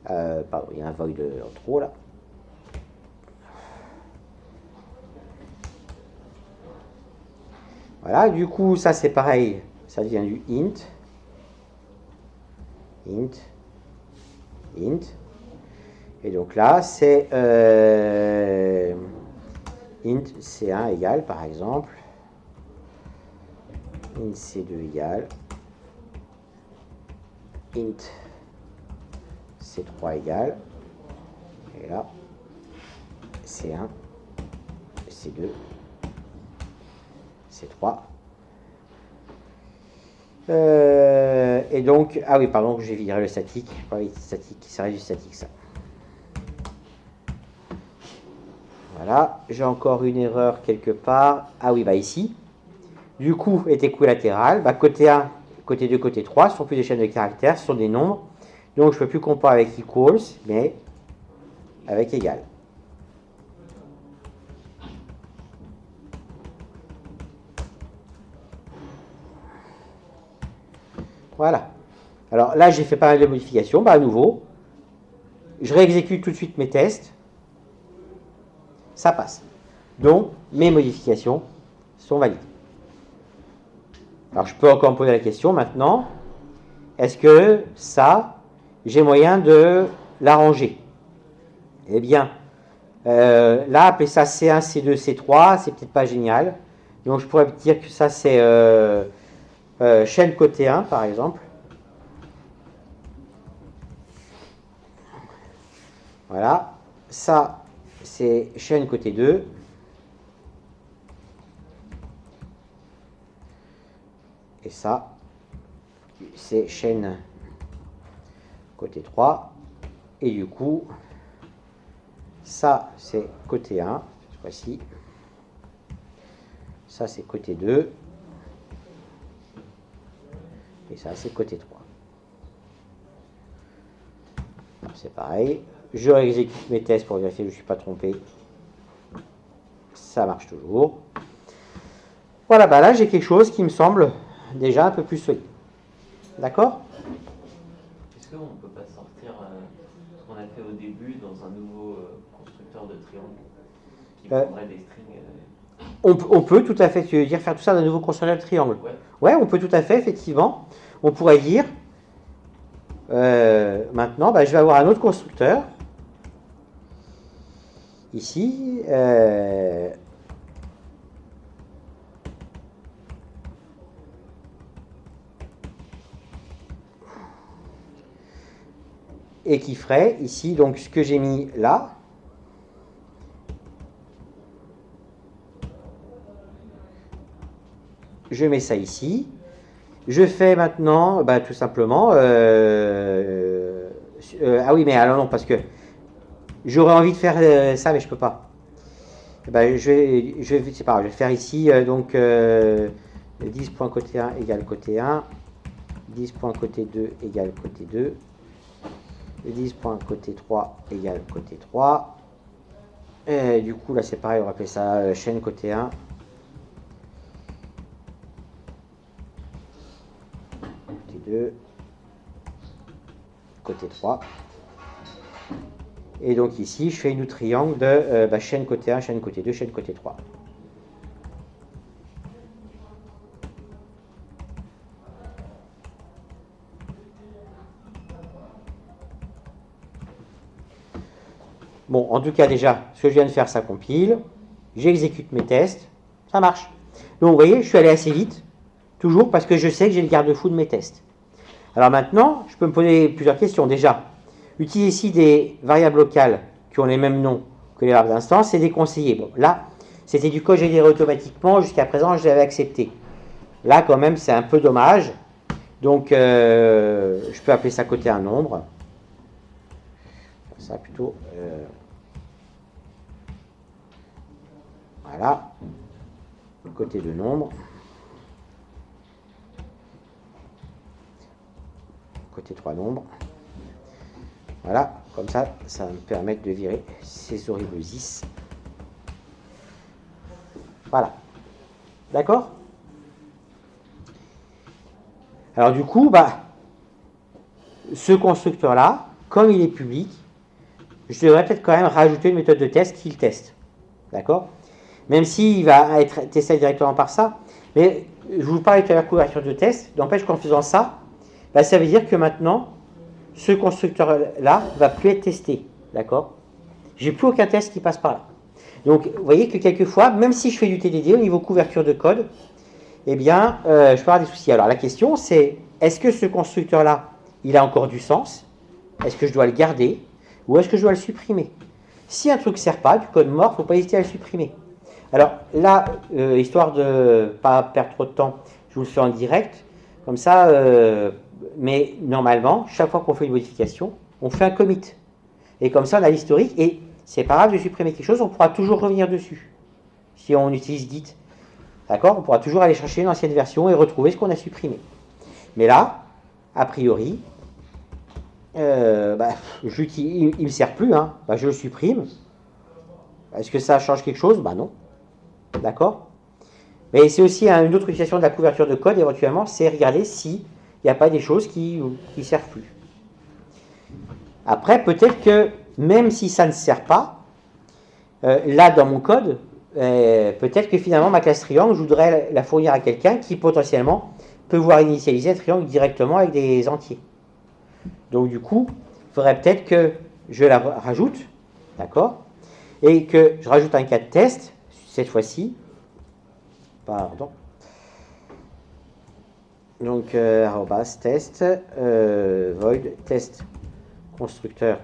Speaker 1: Pardon, il y a un void en trop là. Voilà, du coup, ça c'est pareil, ça devient du int. Et donc là, c'est int C1 égale, par exemple, int C2 égale, int C3 égale, et là, C1, C2, C3. Et donc, ah oui, pardon, j'ai viré le statique. Oui, statique, ça reste du statique, ça. Voilà, j'ai encore une erreur quelque part. Ah oui, ici. Du coup, est équilatéral. Côté 1, côté 2, côté 3, ce sont plus des chaînes de caractères, ce sont des nombres. Donc, je ne peux plus comparer avec equals, mais avec égal. Voilà. Alors là, j'ai fait pas mal de modifications. Bah, à nouveau, je réexécute tout de suite mes tests. Ça passe. Donc, mes modifications sont valides. Alors, je peux encore me poser la question maintenant. Est-ce que ça, j'ai moyen de l'arranger? Eh bien, là, appeler ça C1, C2, C3, c'est peut-être pas génial. Donc, je pourrais dire que ça, c'est chaîne côté 1, par exemple. Voilà. Ça, c'est chaîne côté 2. Et ça, c'est chaîne côté 3. Et du coup, ça, c'est côté 1, cette fois-ci. Ça, c'est côté 2. Et ça, c'est côté 3. C'est pareil. Je réexécute mes tests pour vérifier que je ne suis pas trompé. Ça marche toujours. Voilà, bah là, j'ai quelque chose qui me semble déjà un peu plus solide. D'accord?
Speaker 2: Est-ce qu'on ne peut pas sortir ce qu'on a fait au début dans un nouveau constructeur de triangle qui prendrait des strings
Speaker 1: on peut tout à fait, tu veux dire, faire tout ça dans un nouveau constructeur de triangle? Ouais, on peut tout à fait, effectivement. On pourrait dire, maintenant, bah, je vais avoir un autre constructeur. Ici, et qui ferait ici, donc ce que j'ai mis là, je mets ça ici, je fais maintenant, bah, tout simplement, ah oui, mais alors non, parce que j'aurais envie de faire ça, mais je peux pas. Bah, c'est pas grave, je vais faire ici, donc 10 points côté 1 égale côté 1, 10 points côté 2 égale côté 2, 10 points côté 3 égale côté 3. Et du coup, là, c'est pareil, on va appeler ça chaîne côté 1. Côté 2. Côté 3. Et donc ici, je fais une triangle de chaîne côté 1, chaîne côté 2, chaîne côté 3. Bon, en tout cas, déjà, ce que je viens de faire, ça compile. J'exécute mes tests. Ça marche. Donc, vous voyez, je suis allé assez vite. Toujours parce que je sais que j'ai le garde-fou de mes tests. Alors maintenant, je peux me poser plusieurs questions. Déjà, utiliser ici des variables locales qui ont les mêmes noms que les variables d'instance, c'est déconseillé. Bon, là, c'était du code généré automatiquement. Jusqu'à présent, je l'avais accepté. Là, quand même, c'est un peu dommage. Donc, je peux appeler ça côté un nombre. Ça plutôt... voilà. Côté de nombre. Côté 3 nombres. Voilà. Comme ça, ça va me permettre de virer ces horribles 10. Voilà. D'accord? Alors du coup, bah, ce constructeur-là, comme il est public, je devrais peut-être quand même rajouter une méthode de test qui le teste. D'accord? Même s'il va être testé directement par ça. Mais je vous parlais tout à l'heure couverture de test. N'empêche qu'en faisant ça, bah, ça veut dire que maintenant, ce constructeur-là va plus être testé. D'accord? J'ai plus aucun test qui passe par là. Donc, vous voyez que quelquefois, même si je fais du TDD au niveau couverture de code, eh bien, je peux avoir des soucis. Alors, la question, c'est, est-ce que ce constructeur-là, il a encore du sens? Est-ce que je dois le garder? Ou est-ce que je dois le supprimer? Si un truc ne sert pas, du code mort, il ne faut pas hésiter à le supprimer. Alors, là, histoire de ne pas perdre trop de temps, je vous le fais en direct. Comme ça, mais normalement, chaque fois qu'on fait une modification, on fait un commit. Et comme ça, on a l'historique. Et c'est pas grave de supprimer quelque chose, on pourra toujours revenir dessus. Si on utilise Git. D'accord? On pourra toujours aller chercher une ancienne version et retrouver ce qu'on a supprimé. Mais là, a priori, il ne me sert plus. Hein. Bah, je le supprime. Est-ce que ça change quelque chose? Bah non. D'accord? Mais c'est aussi une autre utilisation de la couverture de code, éventuellement, c'est regarder si il n'y a pas des choses qui ne servent plus. Après, peut-être que même si ça ne sert pas, là dans mon code, peut-être que finalement ma classe triangle, je voudrais la fournir à quelqu'un qui potentiellement peut voir initialiser un triangle directement avec des entiers. Donc du coup, il faudrait peut-être que je la rajoute, d'accord, et que je rajoute un cas de test, cette fois-ci, pardon, donc arrobas test, void test constructeur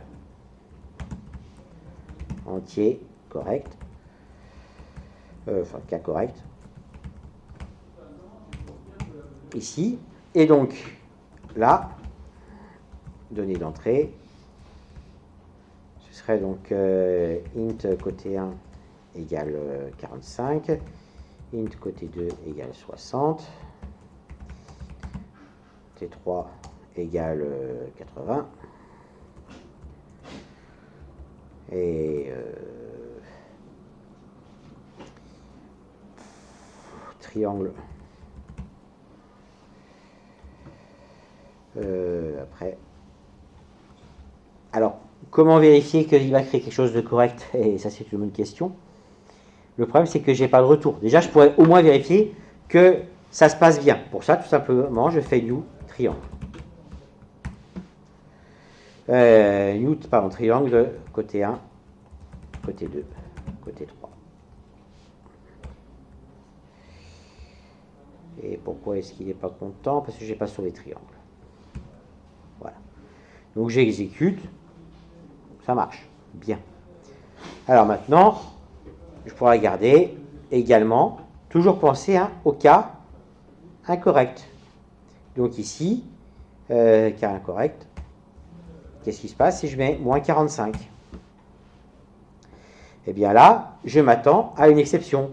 Speaker 1: entier correct, enfin cas correct, ici, et donc là, données d'entrée, ce serait donc int côté 1 égale 45, int côté 2 égale 60, t3 égale 80, et triangle après. Alors, comment vérifier qu'il va créer quelque chose de correct? Et ça, c'est une bonne question. Le problème, c'est que je n'ai pas de retour. Déjà, je pourrais au moins vérifier que ça se passe bien. Pour ça, tout simplement, je fais new triangle. New, pardon, triangle côté 1, côté 2, côté 3. Et pourquoi est-ce qu'il n'est pas content? Parce que je n'ai pas sur les triangles. Voilà. Donc j'exécute. Ça marche. Bien. Alors maintenant, je pourrais regarder également, toujours penser au cas incorrect. Donc ici, cas incorrect, qu'est-ce qui se passe si je mets moins 45? Eh bien là, je m'attends à une exception.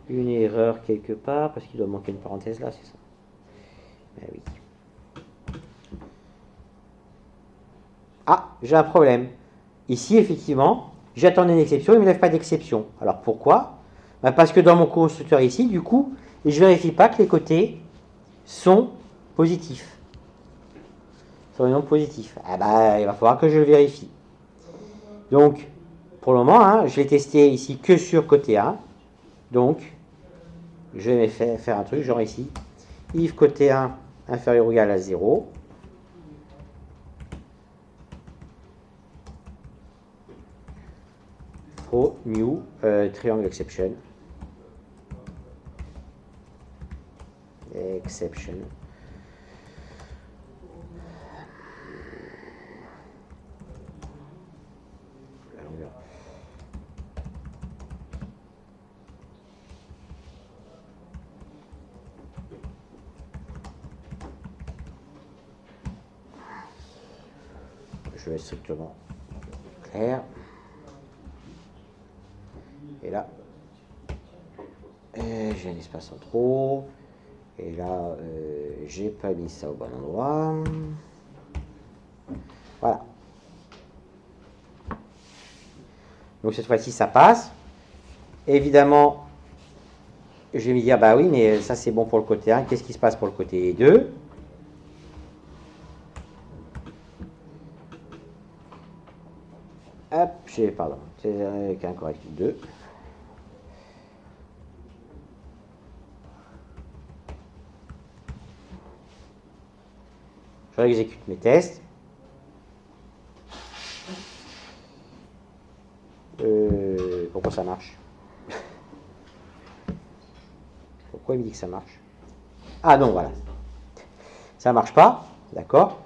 Speaker 1: J'ai une erreur quelque part, parce qu'il doit manquer une parenthèse là, c'est ça. Eh oui. Ah, j'ai un problème. Ici, effectivement, j'attendais une exception, il ne me lève pas d'exception. Alors pourquoi? Parce que dans mon constructeur ici, du coup, je ne vérifie pas que les côtés sont positifs. Sont non positifs. Ah bah, il va falloir que je le vérifie. Donc, pour le moment, je l'ai testé ici que sur côté 1. Donc, je vais faire un truc, genre ici, if côté 1 inférieur ou égal à 0, throw new triangle exception. Exception. Je vais être strictement clair. Et là, j'ai un espace en trop. Et là, j'ai pas mis ça au bon endroit. Voilà. Donc cette fois-ci, ça passe. Évidemment, je vais me dire, bah oui, mais ça c'est bon pour le côté 1. Qu'est-ce qui se passe pour le côté 2? Hop, pardon, c'est avec un correctif 2. Je réexécute mes tests. Pourquoi ça marche? Pourquoi il me dit que ça marche? Ah non, voilà. Ça marche pas, d'accord?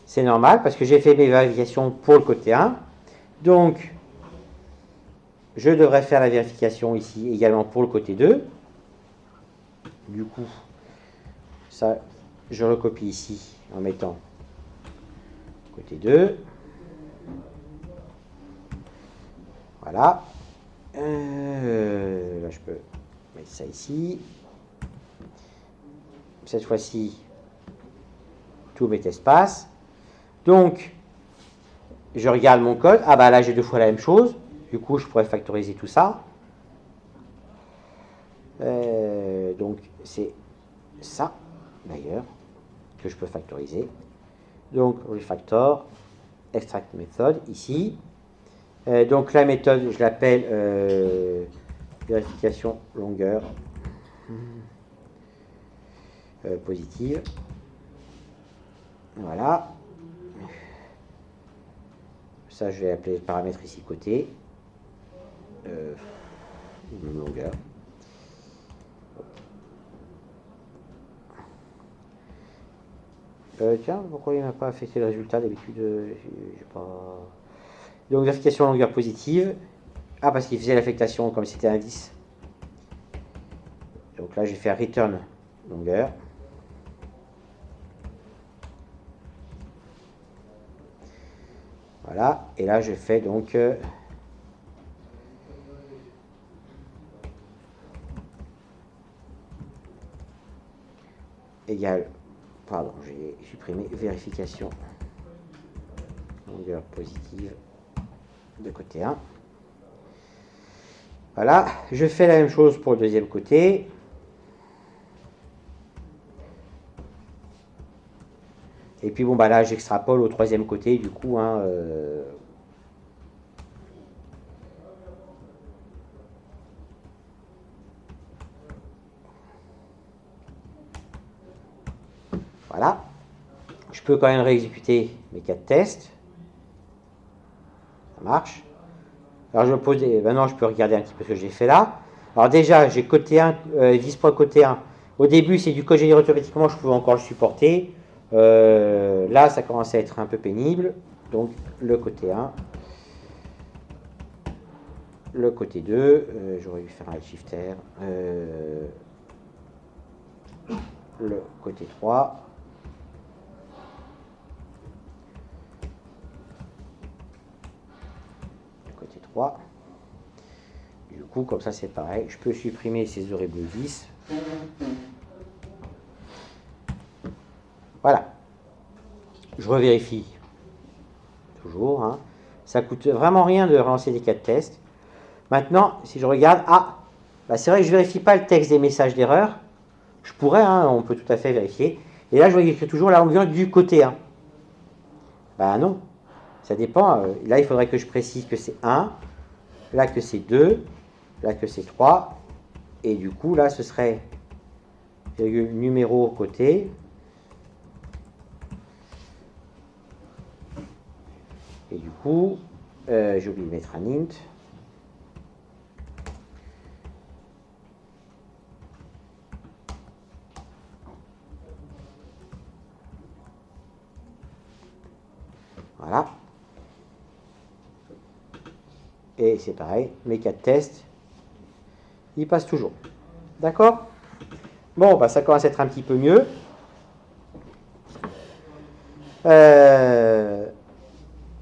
Speaker 1: C'est normal parce que j'ai fait mes vérifications pour le côté 1. Donc, je devrais faire la vérification ici également pour le côté 2. Du coup, ça, je recopie ici en mettant côté 2. Voilà. Là, je peux mettre ça ici. Cette fois-ci, tous mes tests passent. Donc, je regarde mon code. Ah bah là, j'ai 2 fois la même chose. Du coup, je pourrais factoriser tout ça. Donc, c'est ça, d'ailleurs, que je peux factoriser. Donc, refactor, extract method, ici. Donc, la méthode, je l'appelle vérification longueur positive. Voilà. Ça, je vais appeler le paramètre ici côté. Longueur. Tiens, pourquoi il n'a pas affecté le résultat d'habitude j'ai pas... Donc, vérification longueur positive. Ah, parce qu'il faisait l'affectation comme c'était indice. Donc là, je vais faire return longueur. Voilà. Et là, je fais donc... égal... Pardon, j'ai supprimé vérification longueur positive de côté 1. Voilà, je fais la même chose pour le deuxième côté. Et puis bon, bah là, j'extrapole au troisième côté, du coup, hein, voilà. Je peux quand même réexécuter mes 4 tests. Ça marche. Alors je me pose maintenant je peux regarder un petit peu ce que j'ai fait là. Alors déjà j'ai côté 1, 10.côté 1. Au début c'est du code généré automatiquement, je pouvais encore le supporter. Là ça commence à être un peu pénible. Donc le côté 1. Le côté 2, j'aurais dû faire un shifter. Le côté 3. Côté 3. Du coup, comme ça, c'est pareil. Je peux supprimer ces horribles 10. Voilà. Je revérifie. Toujours. Hein. Ça coûte vraiment rien de relancer les 4 tests. Maintenant, si je regarde... Ah, bah c'est vrai que je ne vérifie pas le texte des messages d'erreur. Je pourrais, hein, on peut tout à fait vérifier. Et là, je vois qu'il écrit toujours la longueur du côté 1. Bah non. Ça dépend. Là, il faudrait que je précise que c'est 1. Là, que c'est 2. Là, que c'est 3. Et du coup, là, ce serait numéro côté. Et du coup, j'ai oublié de mettre un int. Voilà. Et c'est pareil, mes 4 tests, ils passent toujours. D'accord? Bon, bah, ça commence à être un petit peu mieux.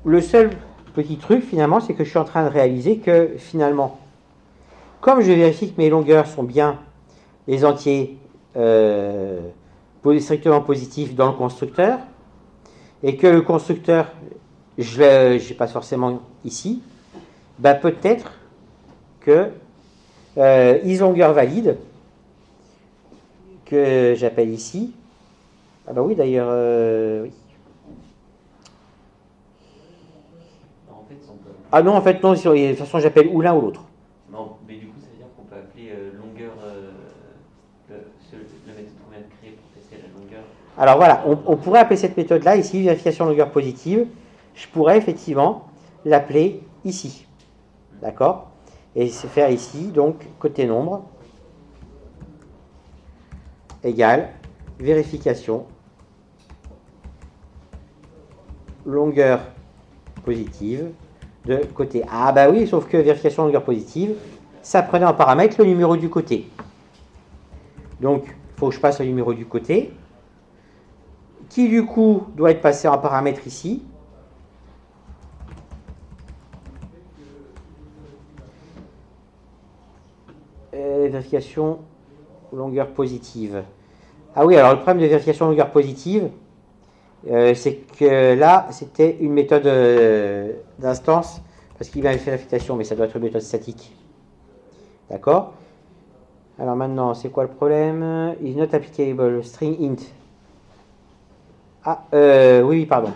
Speaker 1: Le seul petit truc, finalement, c'est que je suis en train de réaliser que, finalement, comme je vérifie que mes longueurs sont bien les entiers strictement positifs dans le constructeur, et que le constructeur, je passe forcément ici, bah peut-être que isLongueur valide, que j'appelle ici. Ah bah oui, d'ailleurs, oui.
Speaker 2: En fait, on peut...
Speaker 1: Ah non, en fait, non, de toute façon, j'appelle ou l'un ou l'autre.
Speaker 2: Non, mais du coup, ça veut dire qu'on peut appeler longueur, la méthode qu'on vient de créer pour tester la longueur.
Speaker 1: Alors voilà, on pourrait appeler cette méthode-là, ici, vérification longueur positive. Je pourrais effectivement l'appeler ici. D'accord? Et c'est faire ici, donc, côté nombre, égale, vérification, longueur positive, de côté. Ah bah oui, sauf que vérification longueur positive, ça prenait en paramètre le numéro du côté. Donc, il faut que je passe le numéro du côté, qui du coup doit être passé en paramètre ici. Vérification longueur positive. Ah oui, alors le problème de vérification longueur positive, c'est que là, c'était une méthode d'instance, parce qu'il m'avait fait l'affectation, mais ça doit être une méthode statique. D'accord? Alors maintenant, c'est quoi le problème? Is not applicable string int. Ah, oui, pardon.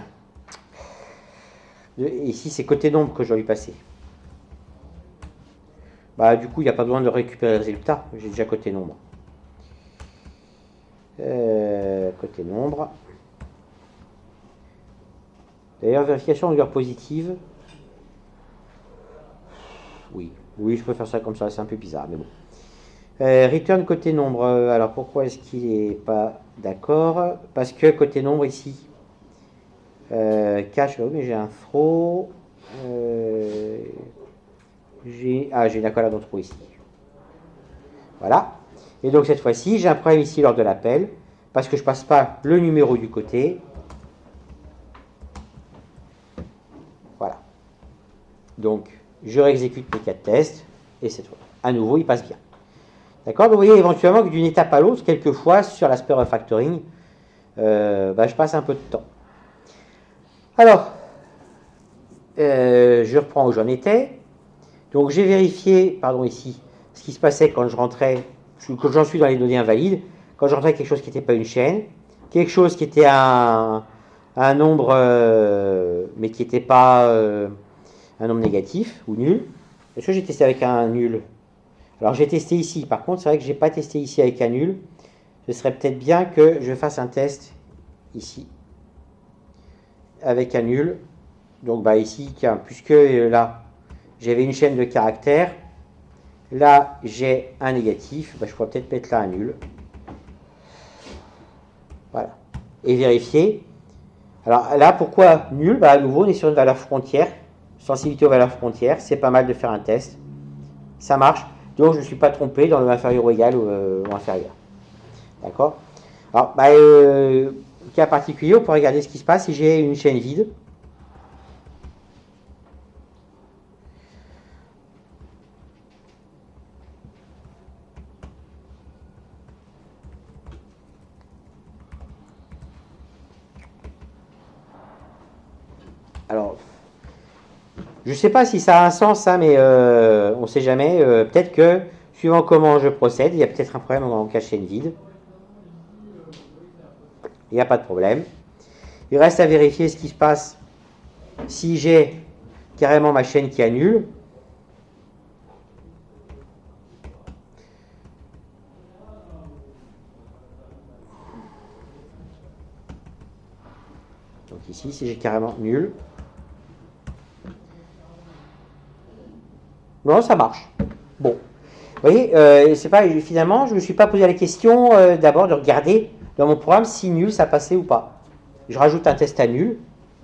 Speaker 1: Ici, c'est côté nombre que je dois lui passer. Bah, du coup, il n'y a pas besoin de récupérer le résultat. J'ai déjà côté nombre. Côté nombre. D'ailleurs, vérification longueur positive. Oui, je peux faire ça comme ça, c'est un peu bizarre, mais bon. Return côté nombre. Alors pourquoi est-ce qu'il n'est pas d'accord? Parce que côté nombre ici, cache, mais j'ai un throw. J'ai une accolade en trop ici. Voilà. Et donc cette fois-ci, j'ai un problème ici lors de l'appel, parce que je passe pas le numéro du côté. Voilà. Donc, je réexécute mes 4 tests, et cette fois, à nouveau, il passe bien. D'accord? Donc, vous voyez éventuellement que d'une étape à l'autre, quelquefois, sur l'aspect refactoring, je passe un peu de temps. Alors, je reprends où j'en étais. Donc, j'ai vérifié, pardon, ici, ce qui se passait quand je rentrais, quand j'en suis dans les données invalides, quand je rentrais quelque chose qui n'était pas une chaîne, quelque chose qui était un nombre, mais qui n'était pas un nombre négatif ou nul. Est-ce que j'ai testé avec un nul? Alors j'ai testé ici, par contre c'est vrai que je n'ai pas testé ici avec un nul. Ce serait peut-être bien que je fasse un test ici avec un nul. Donc bah ici, tiens, puisque là j'avais une chaîne de caractères, là j'ai un négatif, je pourrais peut-être mettre là un nul. Voilà. Et vérifier. Alors là, pourquoi nul? À nouveau, on est sur une valeur frontière, sensibilité aux valeurs frontières, c'est pas mal de faire un test. Ça marche. Donc je ne me suis pas trompé dans le inférieur ou égal ou inférieur. D'accord? Alors, cas particulier, on peut regarder ce qui se passe si j'ai une chaîne vide. Alors, je ne sais pas si ça a un sens, ça, mais on ne sait jamais. Peut-être que, suivant comment je procède, il y a peut-être un problème en cas de chaîne vide. Il n'y a pas de problème. Il reste à vérifier ce qui se passe si j'ai carrément ma chaîne qui annule. Donc ici, si j'ai carrément nul. Non, ça marche. Bon. Vous voyez, c'est pas, finalement, je ne me suis pas posé la question d'abord de regarder dans mon programme si nul ça passait ou pas. Je rajoute un test à nul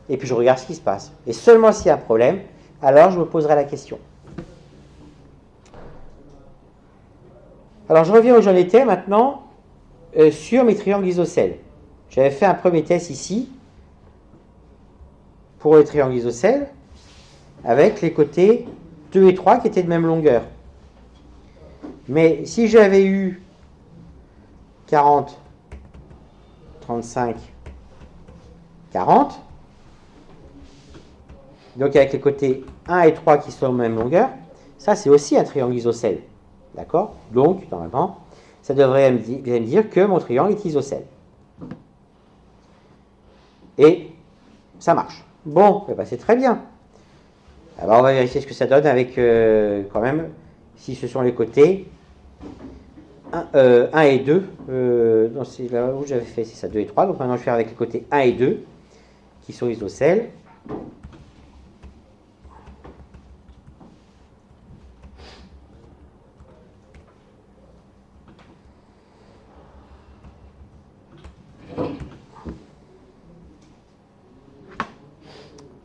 Speaker 1: et puis je regarde ce qui se passe. Et seulement s'il y a un problème, alors je me poserai la question. Alors je reviens où j'en étais maintenant sur mes triangles isocèles. J'avais fait un premier test ici pour les triangles isocèles avec les côtés 2 et 3 qui étaient de même longueur. Mais si j'avais eu 40, 35, 40, donc avec les côtés 1 et 3 qui sont de même longueur, ça c'est aussi un triangle isocèle. D'accord? Donc, normalement, ça devrait bien me dire que mon triangle est isocèle. Et ça marche. Bon, c'est très bien. Alors on va vérifier ce que ça donne avec quand même, si ce sont les côtés 1 et 2. Non, c'est là où j'avais fait, c'est ça, 2 et 3. Donc maintenant je vais faire avec les côtés 1 et 2 qui sont isocèles.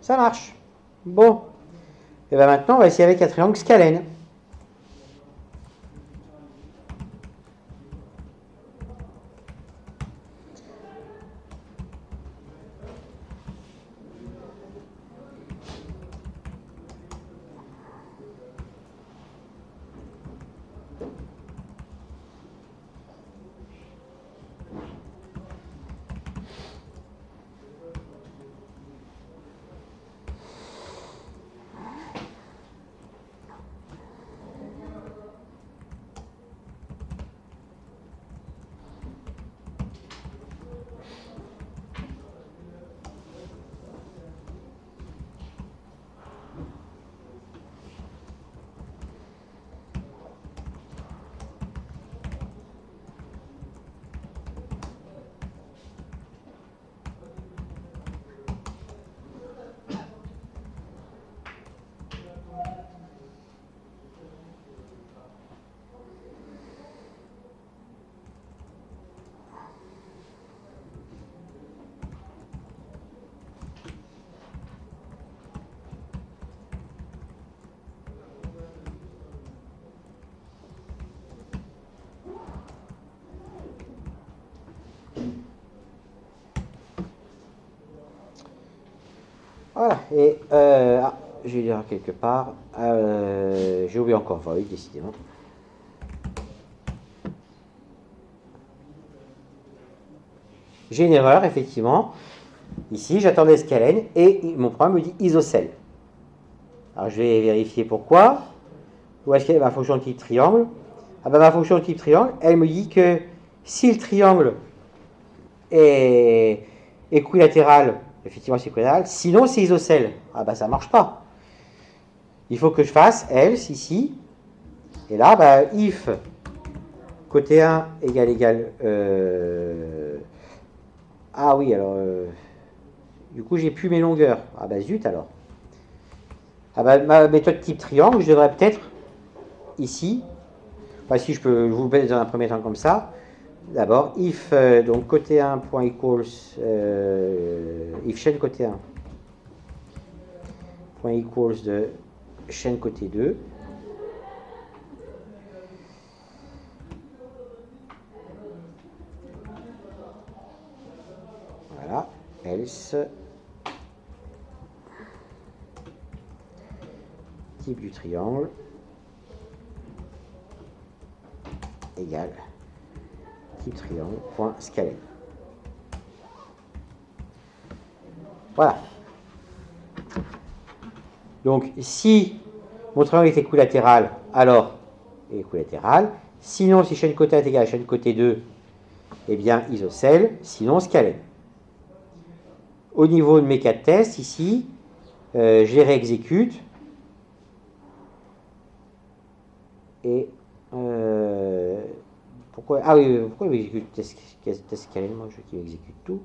Speaker 1: Ça marche. Bon. Et bien maintenant, on va essayer avec un triangle scalène. Voilà. Et je vais lire quelque part. J'ai oublié encore void, décidément. J'ai une erreur, effectivement. Ici, j'attendais scalene et mon programme me dit isocèle. Alors, je vais vérifier pourquoi. Où est-ce qu'elle est ma fonction de type triangle? Ah ben, ma fonction de type triangle, elle me dit que si le triangle est équilatéral, effectivement c'est équilatéral, sinon c'est isocèle. Ah ben, ça marche pas. Il faut que je fasse else ici. Et là, bah, if côté 1 égale. Ah oui, alors. Du coup, j'ai plus mes longueurs. Ah bah zut alors. Ah bah, ma méthode type triangle, je devrais peut-être ici. Enfin, si je peux vous mettre dans un premier temps comme ça. D'abord, if donc côté 1 point equals if chaîne côté 1 point equals de chaîne côté 2. Voilà, else type du triangle égale type triangle point scalene. Voilà. Donc si mon triangle est équilatéral, alors équilatéral. Sinon, si chaîne côté 1 est égale à chaîne côté 2, eh bien isocèle, sinon scalene. Au niveau de mes 4 tests, ici, je les réexécute. Et pourquoi? Ah oui, pourquoi il exécute test scalene? Moi, je veux qu'il exécute tout.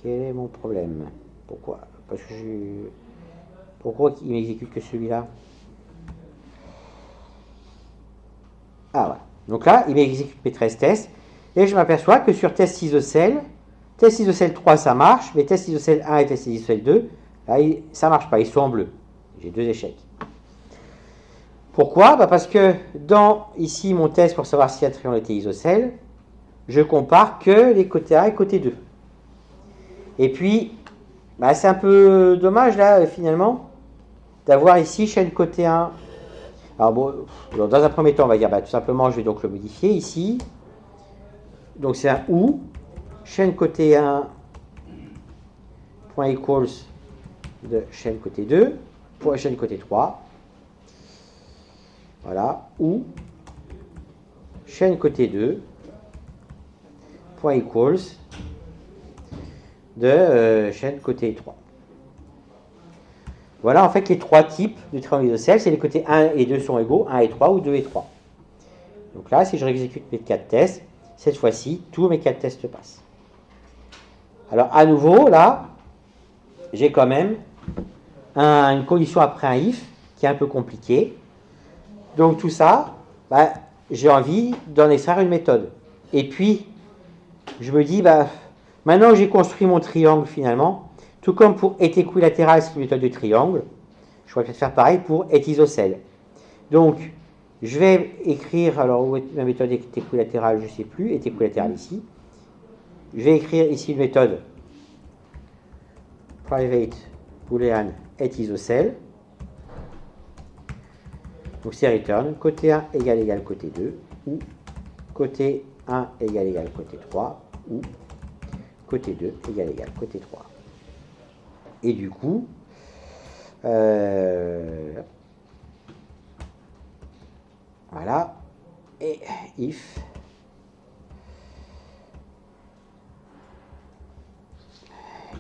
Speaker 1: Quel est mon problème? Pourquoi? Parce que pourquoi il m'exécute que celui-là? Ah voilà. Donc là, il m'exécute mes 13 tests. Et je m'aperçois que sur test isocèle 3, ça marche. Mais test isocèle 1 et test isocèle 2, là, ça ne marche pas. Ils sont en bleu. J'ai 2 échecs. Pourquoi? Parce que dans ici mon test pour savoir si un triangle était isocèle, je compare que les côtés 1 et côté 2. Et puis, c'est un peu dommage là finalement d'avoir ici chaîne côté 1. Alors bon, dans un premier temps, on va dire tout simplement, je vais donc le modifier ici. Donc c'est un ou, chaîne côté 1, point equals de chaîne côté 2, point chaîne côté 3. Voilà, ou chaîne côté 2, point equals de chaîne côté 3. Voilà en fait les 3 types de triangle isocèle, c'est les côtés 1 et 2 sont égaux, 1 et 3 ou 2 et 3. Donc là, si je réexécute mes 4 tests, cette fois-ci, tous mes 4 tests passent. Alors à nouveau, là, j'ai quand même une condition après un if qui est un peu compliquée. Donc tout ça, j'ai envie d'en extraire une méthode. Et puis, je me dis, maintenant que j'ai construit mon triangle finalement, tout comme pour être équilatéral, c'est une méthode de triangle, je pourrais peut-être faire pareil pour être isocèle. Donc, je vais écrire, alors où est ma méthode est équilatérale, je ne sais plus, est équilatérale ici. Je vais écrire ici une méthode private boolean est isocèle. Donc c'est return, côté 1 égale côté 2, ou côté 1 égale côté 3, ou côté 2 égale côté 3. Et du coup, voilà, et if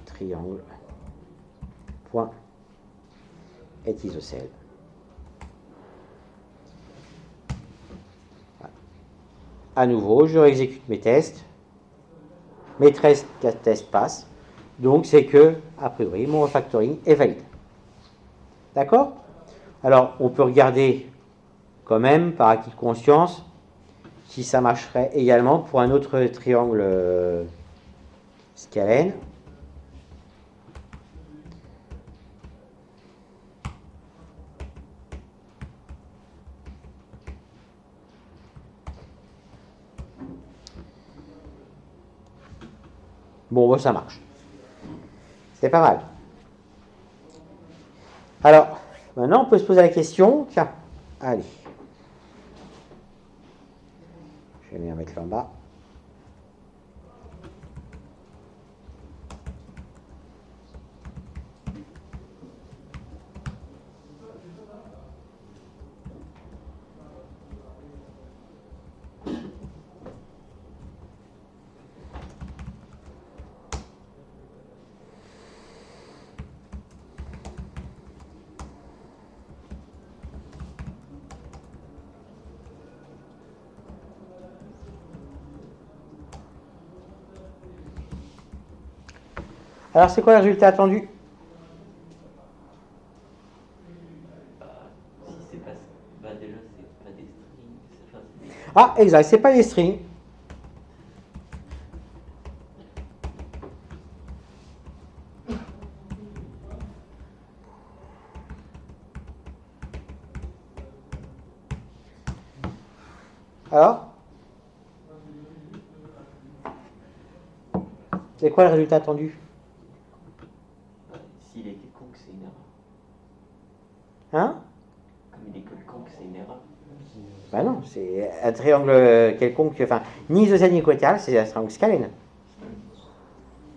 Speaker 1: triangle point est isocèle. Voilà. À nouveau, je réexécute mes tests. Mes 13 tests passent. Donc c'est que, a priori, mon refactoring est valide. D'accord? Alors, on peut regarder quand même, par acquis de conscience, si ça marcherait également pour un autre triangle scalène. Bon, ça marche. C'est pas mal. Alors, maintenant, on peut se poser la question. Tiens, allez. Je vais bien mettre là en bas. Alors, c'est quoi le résultat attendu?
Speaker 2: Si c'est pas. Bah, déjà, c'est pas des strings. Enfin, c'est des...
Speaker 1: Ah, exact, c'est pas les strings. Alors? C'est quoi le résultat attendu?
Speaker 2: S'il est quelconque, c'est une erreur.
Speaker 1: Hein?
Speaker 2: Comme il est quelconque, c'est une erreur.
Speaker 1: Ben non, c'est un triangle quelconque, enfin, ni isocèle ni équatorial, c'est un triangle scalène.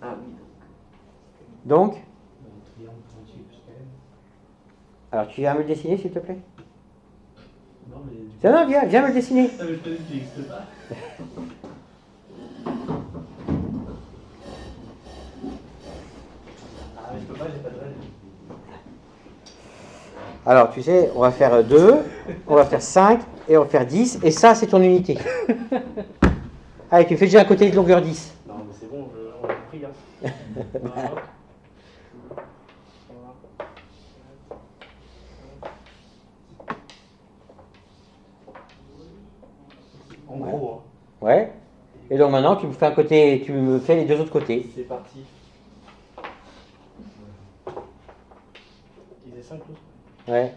Speaker 2: Ah oui,
Speaker 1: Donc,
Speaker 3: Triangle entier plus scalène.
Speaker 1: alors tu viens me le dessiner s'il te plaît?
Speaker 3: Non, mais du coup.
Speaker 1: Tiens, non, viens me le dessiner.
Speaker 3: Ah, mais je te dis qu'il n'existe pas. Ah, mais je peux pas, j'ai pas de règle.
Speaker 1: Alors, tu sais, on va faire 2, on va faire 5, et on va faire 10, et ça, c'est ton unité. Allez, tu fais déjà un côté de longueur 10.
Speaker 3: Non, mais c'est bon, on a compris. Hein. Voilà. En gros, hein.
Speaker 1: Ouais. Et donc maintenant, tu me fais un côté, tu me fais les deux autres côtés.
Speaker 3: C'est parti. Ils faisaient 5 tous.
Speaker 1: Ouais.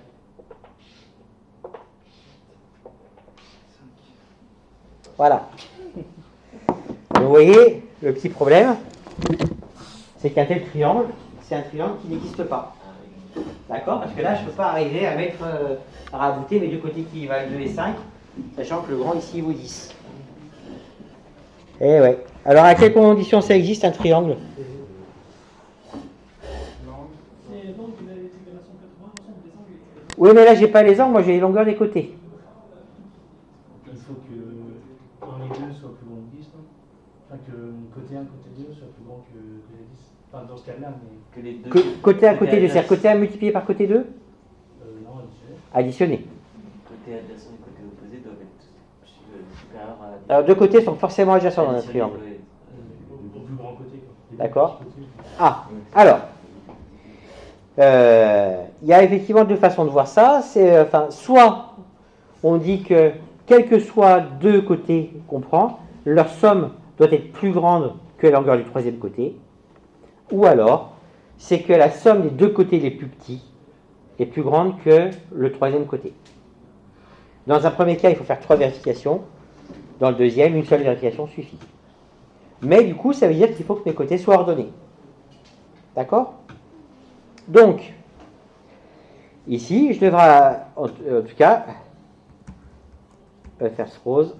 Speaker 3: 5.
Speaker 1: Voilà. Donc, vous voyez, le petit problème, c'est qu'un tel triangle, c'est un triangle qui n'existe pas. D'accord? Parce que là, je ne peux pas arriver à mettre, à rajouter mes deux côtés qui valent 2 et 5, sachant que le grand ici vaut 10. Eh ouais. Alors, à quelles conditions ça existe un triangle? Oui, mais là, j'ai pas les angles, moi j'ai les longueurs des côtés.
Speaker 3: Il faut que un et 2 soit plus grand que 10, non? Enfin, que côté 1, côté 2 soit plus grand que 10. Enfin, dans ce cas-là, mais.
Speaker 2: que les deux.
Speaker 1: Côté 1, côté 2, c'est-à-dire côté 1 multiplié par côté 2?
Speaker 3: Non, additionné.
Speaker 1: Additionné.
Speaker 2: Côté adjacent et côté opposé doivent être supérieurs à.
Speaker 1: Alors, deux côtés sont forcément adjacents dans un
Speaker 2: Additionner,
Speaker 1: triangle.
Speaker 2: ouais.
Speaker 3: Au plus grand côté, quoi. Les deux
Speaker 1: D'accord.
Speaker 3: petits côtés.
Speaker 1: Ah, alors, il y a effectivement deux façons de voir ça. C'est, enfin, soit on dit que quels que soient deux côtés qu'on prend, leur somme doit être plus grande que la longueur du troisième côté, ou alors c'est que la somme des deux côtés les plus petits est plus grande que le troisième côté. Dans un premier cas, il faut faire 3 vérifications. Dans le deuxième, une seule vérification suffit. Mais du coup, ça veut dire qu'il faut que mes côtés soient ordonnés. D'accord? Donc, ici, je devrais, en tout cas, faire ce rose.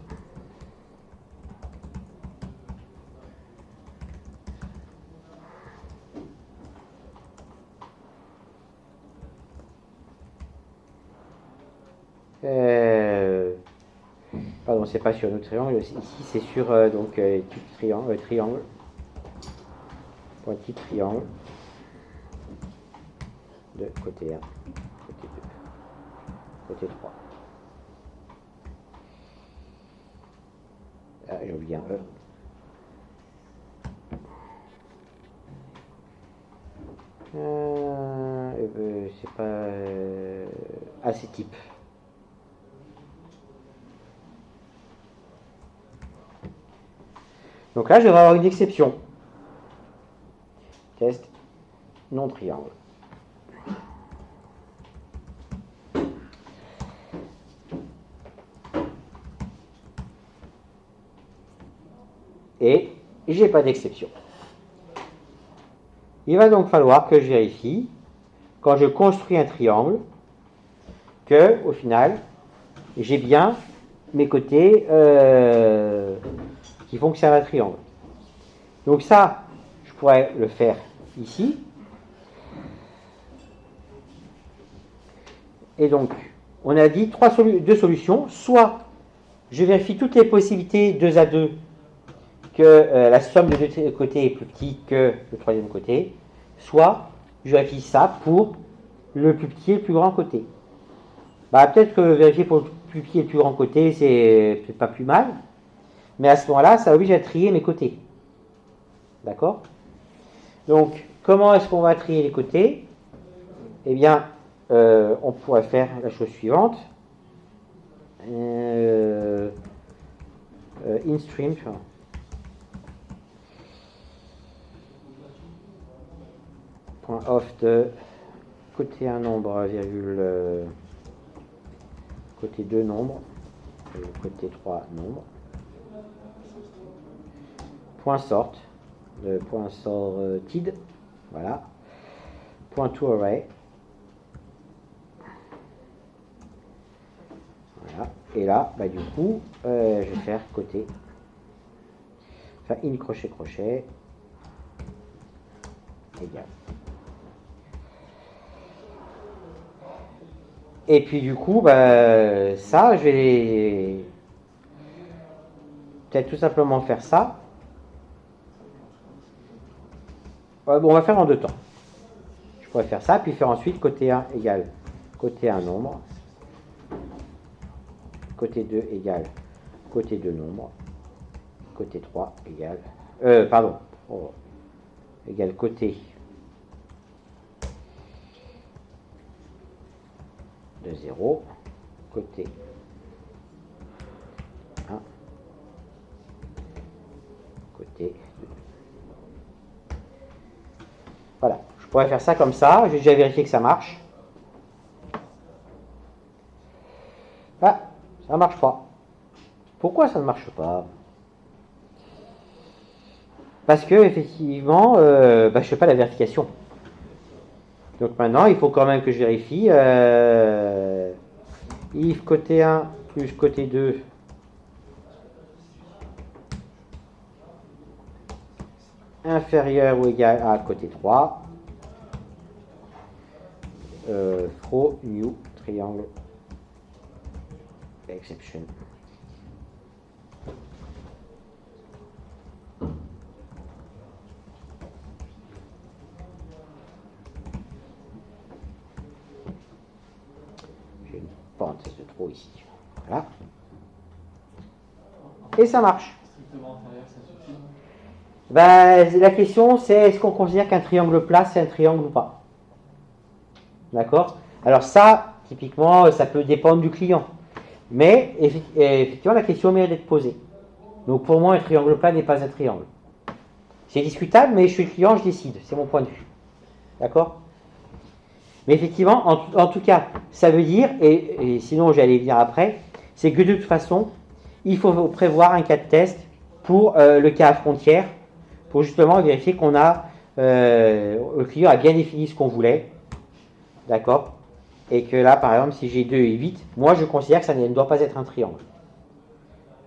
Speaker 1: Pardon, c'est pas sur notre triangle. Ici, c'est sur donc triangle, petit triangle de côté 1, côté 2, côté 3. Ah, j'ai oublié un E. C'est pas assez type. Donc là, je devrais avoir une exception. Test non triangle. Et j'ai pas d'exception. Il va donc falloir que je vérifie, quand je construis un triangle, que, au final, j'ai bien mes côtés qui font que c'est un triangle. Donc ça, je pourrais le faire ici. Et donc, on a dit deux solutions. Soit je vérifie toutes les possibilités 2 à 2, que la somme de deux côtés est plus petite que le troisième côté. Soit je vérifie ça pour le plus petit et le plus grand côté. Bah, peut-être que vérifier pour le plus petit et le plus grand côté, c'est peut-être pas plus mal. Mais à ce moment-là, ça oblige à trier mes côtés. D'accord? Donc, comment est-ce qu'on va trier les côtés? Eh bien, on pourrait faire la chose suivante. InStream. Point off de côté 1 nombre, virgule côté 2 nombre, côté 3 nombre. Point sort, le point sorted, voilà. Point to array. Voilà. Et là, bah, du coup, je vais faire côté. Enfin, in crochet crochet égal. Et puis du coup, bah, ça, je vais peut-être tout simplement faire ça. Bon, on va faire en deux temps. Je pourrais faire ça, puis faire ensuite côté 1 égale côté 1 nombre, côté 2 égale côté 2 nombre, côté 3 égale... égale côté de 0, côté 1, côté 2. Voilà, je pourrais faire ça comme ça, j'ai déjà vérifié que ça marche. Ah, ça ne marche pas. Pourquoi ça ne marche pas? Parce que, effectivement, je ne fais pas la vérification. Donc maintenant, il faut quand même que je vérifie. If côté 1 plus côté 2 inférieur ou égal à côté 3. Throw new triangle exception. J'ai une parenthèse de trop ici. Voilà. Et ça marche. Ben, la question c'est est-ce qu'on considère qu'un triangle plat c'est un triangle ou pas? D'accord? Alors ça, typiquement, ça peut dépendre du client. Mais effectivement, la question mérite d'être posée. Donc pour moi, un triangle plat n'est pas un triangle. C'est discutable, mais je suis le client, je décide. C'est mon point de vue. D'accord? Mais effectivement, en tout cas, ça veut dire, et sinon j'allais venir après, c'est que de toute façon, il faut prévoir un cas de test pour le cas à frontière, pour justement vérifier qu'on a, le client a bien défini ce qu'on voulait, d'accord? Et que là, par exemple, si j'ai 2 et 8, moi je considère que ça ne doit pas être un triangle.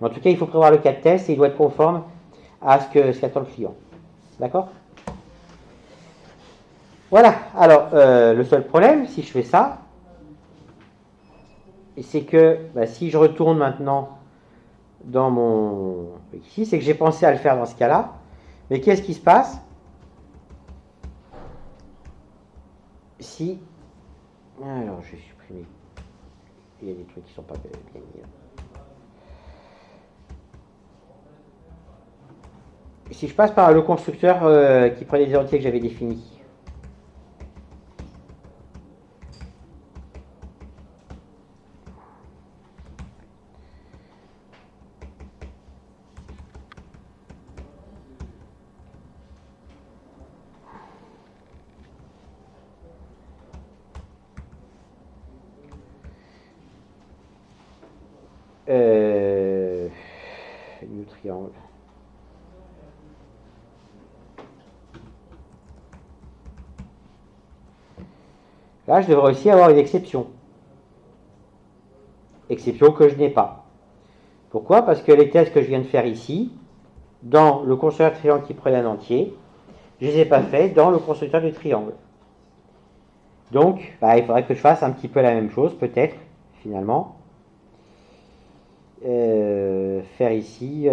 Speaker 1: Mais en tout cas, il faut prévoir le cas de test et il doit être conforme à ce qu'attend le client. D'accord? Voilà, alors le seul problème, si je fais ça, c'est que si je retourne maintenant dans mon... ici, c'est que j'ai pensé à le faire dans ce cas-là, mais qu'est-ce qui se passe si... Alors, je vais supprimer. Il y a des trucs qui ne sont pas bien mis là. Si je passe par le constructeur qui prend les identités que j'avais définis, new triangle. Là, je devrais aussi avoir une exception. Exception que je n'ai pas. Pourquoi? Parce que les tests que je viens de faire ici, dans le constructeur de triangle qui prenait un entier, je ne les ai pas faits dans le constructeur du triangle. Donc, il faudrait que je fasse un petit peu la même chose, peut-être, finalement. Faire ici...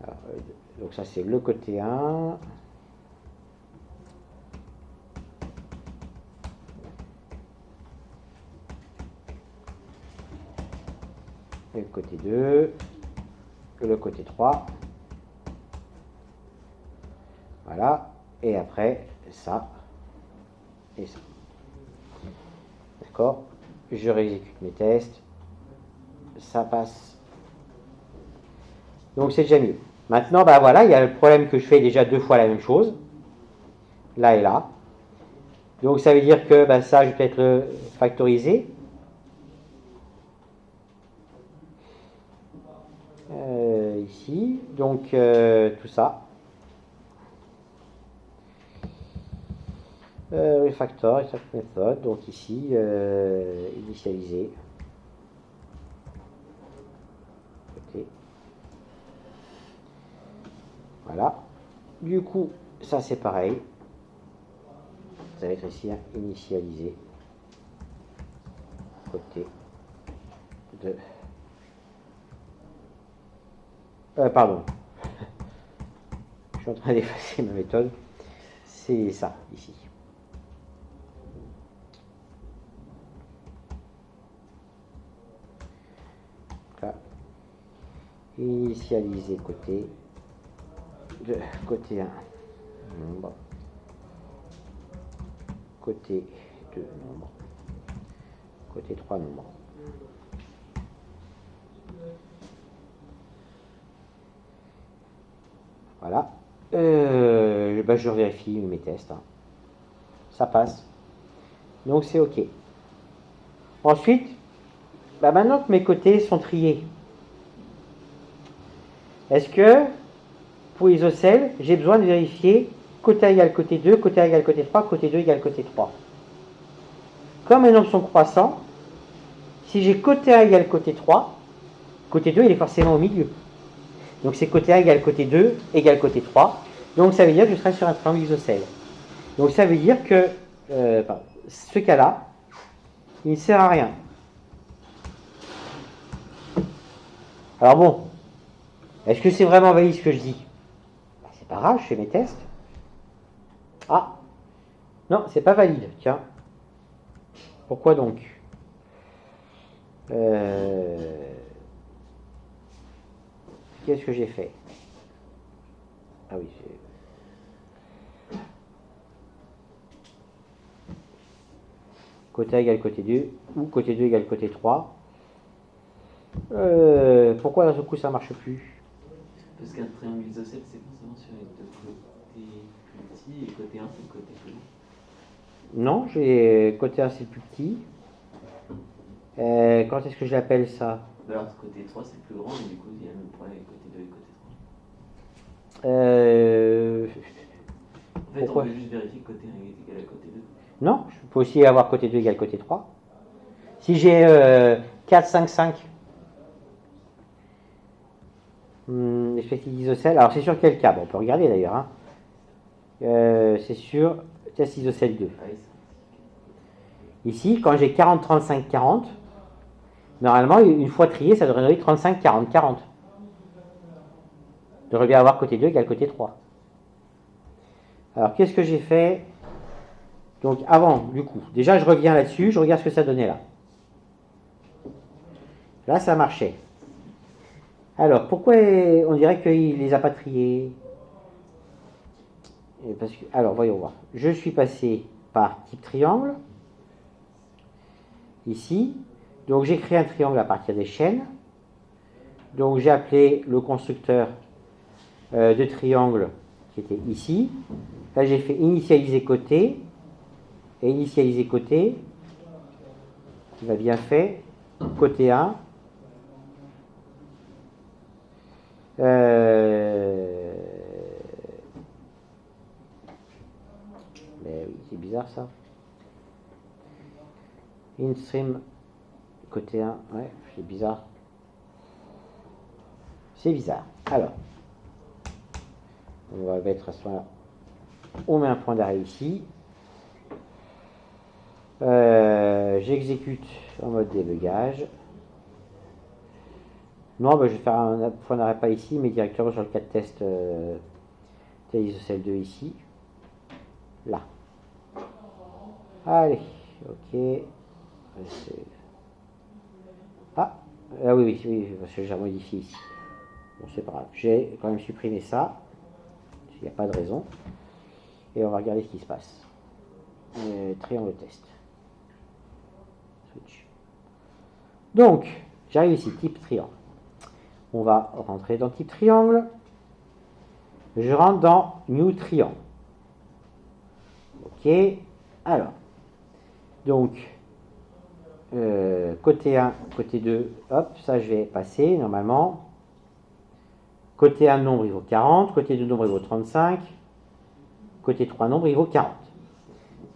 Speaker 1: Alors, donc ça, c'est le côté 1. Et le côté 2, le côté 3, voilà, et après ça et ça. D'accord? Je réexécute mes tests, ça passe. Donc c'est déjà mieux. Maintenant, voilà, il y a le problème que je fais déjà 2 fois la même chose, là et là. Donc ça veut dire que ça, je vais peut-être le factoriser. Ici, donc tout ça. Refactor, exact method, donc ici, initialiser. Okay. Voilà. Du coup, ça c'est pareil. Ça va être ici, initialiser. Côté de... pardon. Je suis en train d'effacer ma méthode. C'est ça, ici. Là. Initialiser côté 1 nombre, côté 2 nombre, côté 3 nombre. Voilà. Je vérifie mes tests. Ça passe. Donc c'est OK. Ensuite, maintenant que mes côtés sont triés, est-ce que pour isocèle, j'ai besoin de vérifier côté 1 égale côté 2, côté 1 égale côté 3, côté 2 égale côté 3? Comme mes nombres sont croissants, si j'ai côté 1 égale côté 3, côté 2 il est forcément au milieu. Donc c'est côté 1 égale côté 2 égale côté 3. Donc ça veut dire que je serai sur un triangle isocèle. Donc ça veut dire que ce cas-là, il ne sert à rien. Alors bon, est-ce que c'est vraiment valide ce que je dis? C'est pas grave, je fais mes tests. Ah, non, c'est pas valide, tiens. Pourquoi donc? Qu'est-ce que j'ai fait? Ah oui, côté 1 égale côté 2, ou côté 2 égale côté 3. Pourquoi d'un seul coup ça marche plus?
Speaker 2: Parce qu'un triangle isocèle, c'est forcément sur les deux côtés plus petits, et côté 1, c'est le côté plus long.
Speaker 1: Non, j'ai côté 1, c'est le plus petit. Quand est-ce que je l'appelle ça?
Speaker 2: Alors, côté 3, c'est le plus grand, mais du coup, il y a le même problème avec côté 2 et côté 3. En fait,
Speaker 1: Pourquoi?
Speaker 2: on peut juste vérifier que côté 1 est égal à côté 2.
Speaker 1: Non, je peux aussi avoir côté 2 égale côté 3. Si j'ai 4, 5, 5, perspectives isocèles, alors c'est sur quel cas? On peut regarder d'ailleurs. Hein. C'est sur test isocèle 2.
Speaker 2: Ah oui,
Speaker 1: Ici, quand j'ai 40, 35, 40, normalement, une fois trié, ça devrait donner 35, 40, 40. Je devrais bien avoir côté 2 égale côté 3. Alors, qu'est-ce que j'ai fait? Donc, avant, du coup, déjà, je reviens là-dessus, je regarde ce que ça donnait là. Là, ça marchait. Alors, pourquoi on dirait qu'il les a pas triés? Parce que, alors, voyons voir. Je suis passé par type triangle. Ici. Donc, j'ai créé un triangle à partir des chaînes. Donc, j'ai appelé le constructeur de triangle qui était ici. Là, j'ai fait initialiser côté. Et initialiser côté, qui va bien fait, côté 1, Mais oui, c'est bizarre ça. In-stream, côté 1, ouais, c'est bizarre. C'est bizarre. Alors, on va mettre à ce moment-là. On met un point d'arrêt ici. J'exécute en mode débugage. Non, je vais faire un point d'arrêt pas ici, mais directement sur le cas de test TISOCELL 2 ici. Là. Allez, ok. Ah oui, parce que j'ai modifié ici. Bon, c'est pas grave. J'ai quand même supprimé ça. Il n'y a pas de raison. Et on va regarder ce qui se passe. Triangle test. Switch. Donc, j'arrive ici, type triangle. On va rentrer dans type triangle. Je rentre dans New Triangle. Ok. Alors. Donc, côté 1, côté 2, hop, ça je vais passer normalement. Côté 1 nombre il vaut 40, côté 2 nombre il vaut 35, côté 3 nombre il vaut 40.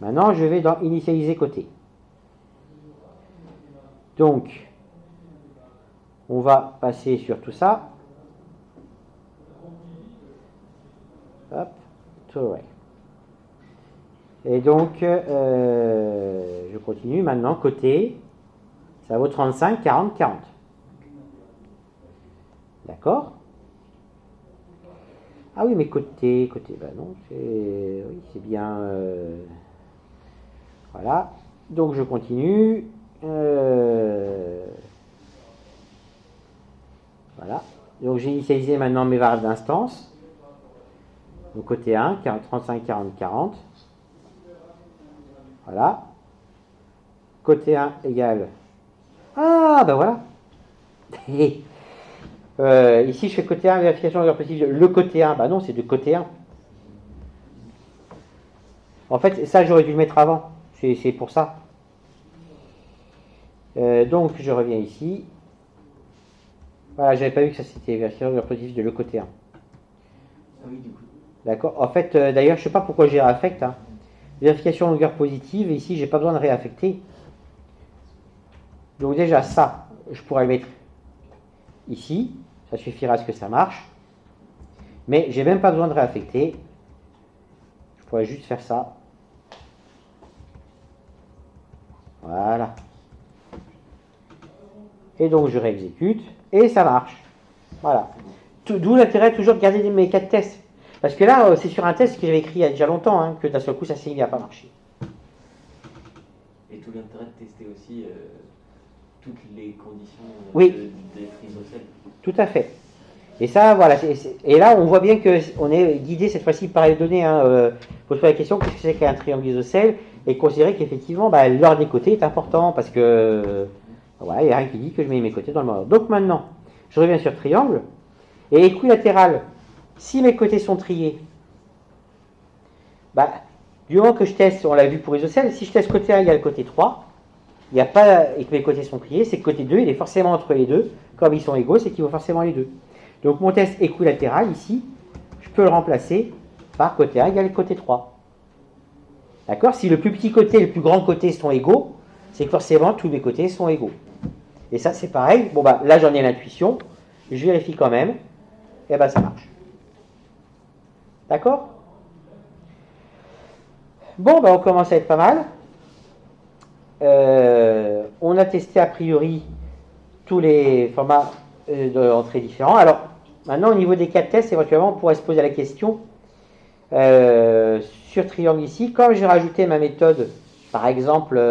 Speaker 1: Maintenant je vais dans initialiser côté. Donc, on va passer sur tout ça. Hop, to array. Et donc, je continue maintenant, côté, ça vaut 35, 40, 40. D'accord? Ah oui, mais côté, bah non, oui, c'est bien, voilà. Donc, je continue, voilà. Donc, j'ai initialisé maintenant mes variables d'instance. Donc, côté 1, 40, 35, 40, 40. Voilà. Côté 1 égale. Ah, ben voilà. Ici, je fais côté 1, vérification de possible. Le côté 1, bah non, c'est de côté 1. En fait, ça, j'aurais dû le mettre avant. C'est pour ça. Donc, je reviens ici. Voilà, j'avais pas vu que ça c'était vérification de positif de le côté 1.
Speaker 2: Ah oui, du coup.
Speaker 1: D'accord. En fait, d'ailleurs, je sais pas pourquoi j'ai réaffecte. Hein. Vérification longueur positive, et ici j'ai pas besoin de réaffecter. Donc déjà ça, je pourrais le mettre ici, ça suffira à ce que ça marche. Mais j'ai même pas besoin de réaffecter. Je pourrais juste faire ça. Voilà. Et donc je réexécute, et ça marche. Voilà. D'où l'intérêt toujours de garder mes 4 tests. Parce que là, c'est sur un test que j'avais écrit il y a déjà longtemps, hein, que d'un seul coup, ça s'est mis à pas marcher.
Speaker 2: Et tout l'intérêt de tester aussi toutes les conditions des FreeSocial.
Speaker 1: Tout à fait. Et ça, voilà. Et là, on voit bien qu'on est guidé cette fois-ci par les données. Faut se poser la question, qu'est-ce que c'est qu'un triangle isocèle, et considérer qu'effectivement, l'ordre des côtés est important, parce que voilà, il n'y a rien qui dit que je mets mes côtés dans le même ordre. Donc maintenant, je reviens sur triangle, et équilatéral. Si mes côtés sont triés, du moment que je teste, on l'a vu pour isocèle, si je teste côté 1 égale côté 3, il n'y a pas, et que mes côtés sont triés, c'est que côté 2, il est forcément entre les deux. Comme ils sont égaux, c'est qu'il vaut forcément les deux. Donc mon test équilatéral, ici, je peux le remplacer par côté 1 égale côté 3. D'accord? Si le plus petit côté et le plus grand côté sont égaux, c'est que forcément tous mes côtés sont égaux. Et ça, c'est pareil. Bon, là, j'en ai l'intuition. Je vérifie quand même. Et ça marche. D'accord? Bon, on commence à être pas mal. On a testé a priori tous les formats d'entrée différents. Alors, maintenant, au niveau des cas de tests, éventuellement, on pourrait se poser la question sur triangle ici. Comme j'ai rajouté ma méthode, par exemple,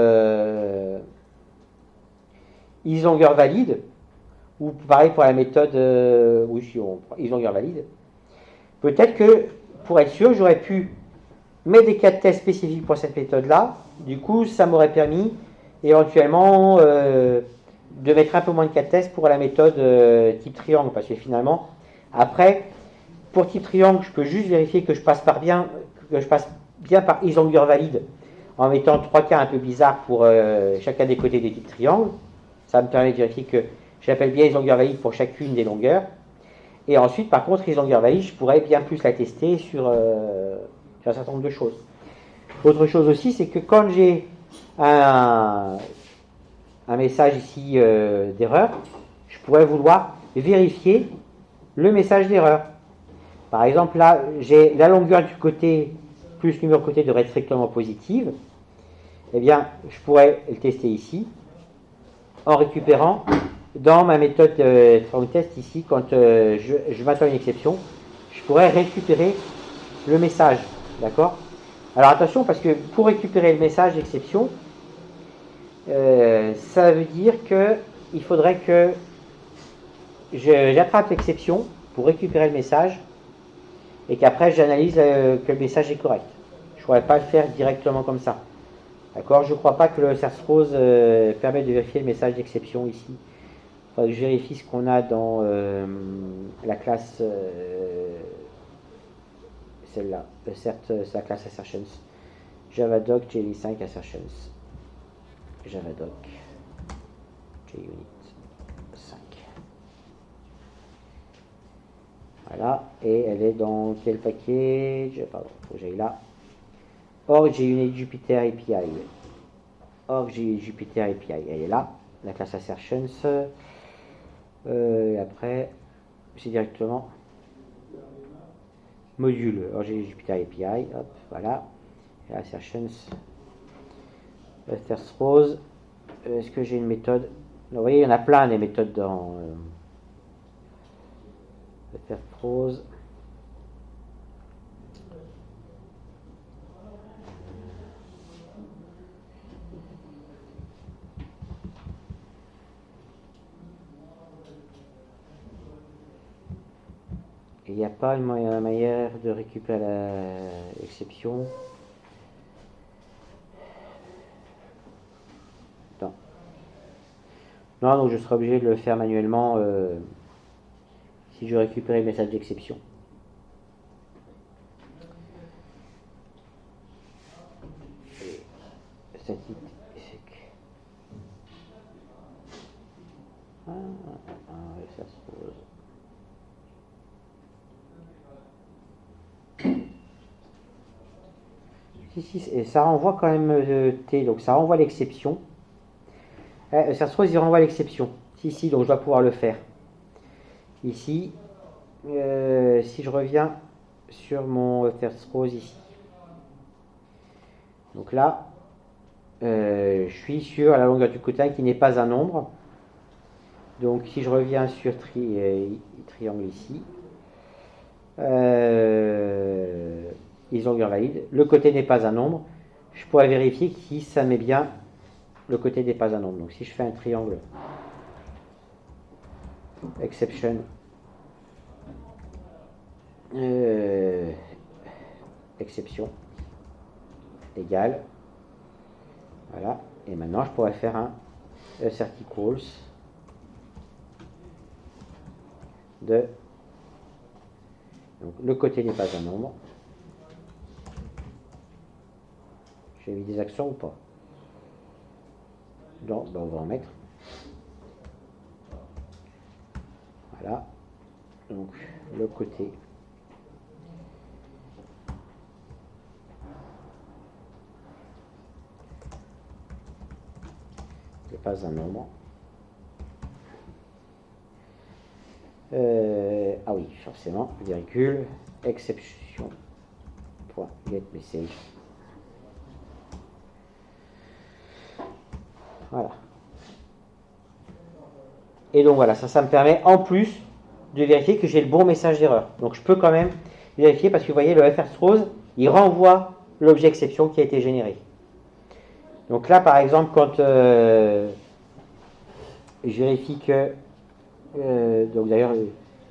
Speaker 1: is-longueur valide, ou pareil pour la méthode is-longueur valide, peut-être que, pour être sûr, j'aurais pu mettre des cas de test spécifiques pour cette méthode-là. Du coup, ça m'aurait permis éventuellement de mettre un peu moins de cas de test pour la méthode type triangle, parce que finalement, après, pour type triangle, je peux juste vérifier que je passe bien par is-longueur valide, en mettant 3 cas un peu bizarres pour chacun des côtés des types triangles. Ça me permet de vérifier que j'appelle bien is-longueur valide pour chacune des longueurs. Et ensuite, par contre, isLonger valid, je pourrais bien plus la tester sur un certain nombre de choses. Autre chose aussi, c'est que quand j'ai un message ici d'erreur, je pourrais vouloir vérifier le message d'erreur. Par exemple, là, j'ai la longueur du côté plus numéro de côté devrait être strictement positive. Eh bien, je pourrais le tester ici en récupérant dans ma méthode from test ici, quand je m'attends à une exception, je pourrais récupérer le message. D'accord? Alors attention, parce que pour récupérer le message d'exception, ça veut dire qu'il faudrait que j'attrape l'exception pour récupérer le message et qu'après j'analyse que le message est correct. Je ne pourrais pas le faire directement comme ça. D'accord? Je ne crois pas que le Serstrose permet de vérifier le message d'exception ici. Il faudrait que je vérifie ce qu'on a dans la classe, celle-là. Certes, c'est la classe Assertions. Javadoc JV5 Assertions. Javadoc JUnit 5. Voilà, et elle est dans quel package? Pardon, il faut que j'aille là. Org JUnit Jupyter API. Org JUnit Jupyter API, elle est là. La classe Assertions. Et après, c'est directement module. Org JUnit Jupyter API. Hop, voilà. Et Assertions. Serstrose. Est-ce que j'ai une méthode? Vous voyez, il y en a plein des méthodes dans Serstrose. Il n'y a pas une manière de récupérer l'exception. Non, donc je serai obligé de le faire manuellement si je récupère le message d'exception. Statique sec. Ça se pose. Si, et ça renvoie quand même T, donc ça renvoie l'exception. Ça se trouve, il renvoie l'exception. Si, donc je dois pouvoir le faire. Ici, si je reviens sur mon Serstrose ici. Donc là, je suis sur la longueur du côté qui n'est pas un nombre. Donc si je reviens sur triangle ici, isLonger valid, le côté n'est pas un nombre, je pourrais vérifier si ça met bien le côté n'est pas un nombre. Donc si je fais un triangle exception exception égale, voilà, et maintenant je pourrais faire un assert equals de, donc le côté n'est pas un nombre. J'ai mis des accents ou pas? Non, ben on va en mettre. Voilà. Donc le côté n'est pas un nombre. Ah oui, forcément, virgule, exception, point, get message. Voilà. Et donc voilà, ça me permet en plus de vérifier que j'ai le bon message d'erreur. Donc je peux quand même vérifier parce que vous voyez, le Serstrose, il renvoie l'objet exception qui a été généré. Donc là, par exemple, quand je vérifie que... donc d'ailleurs,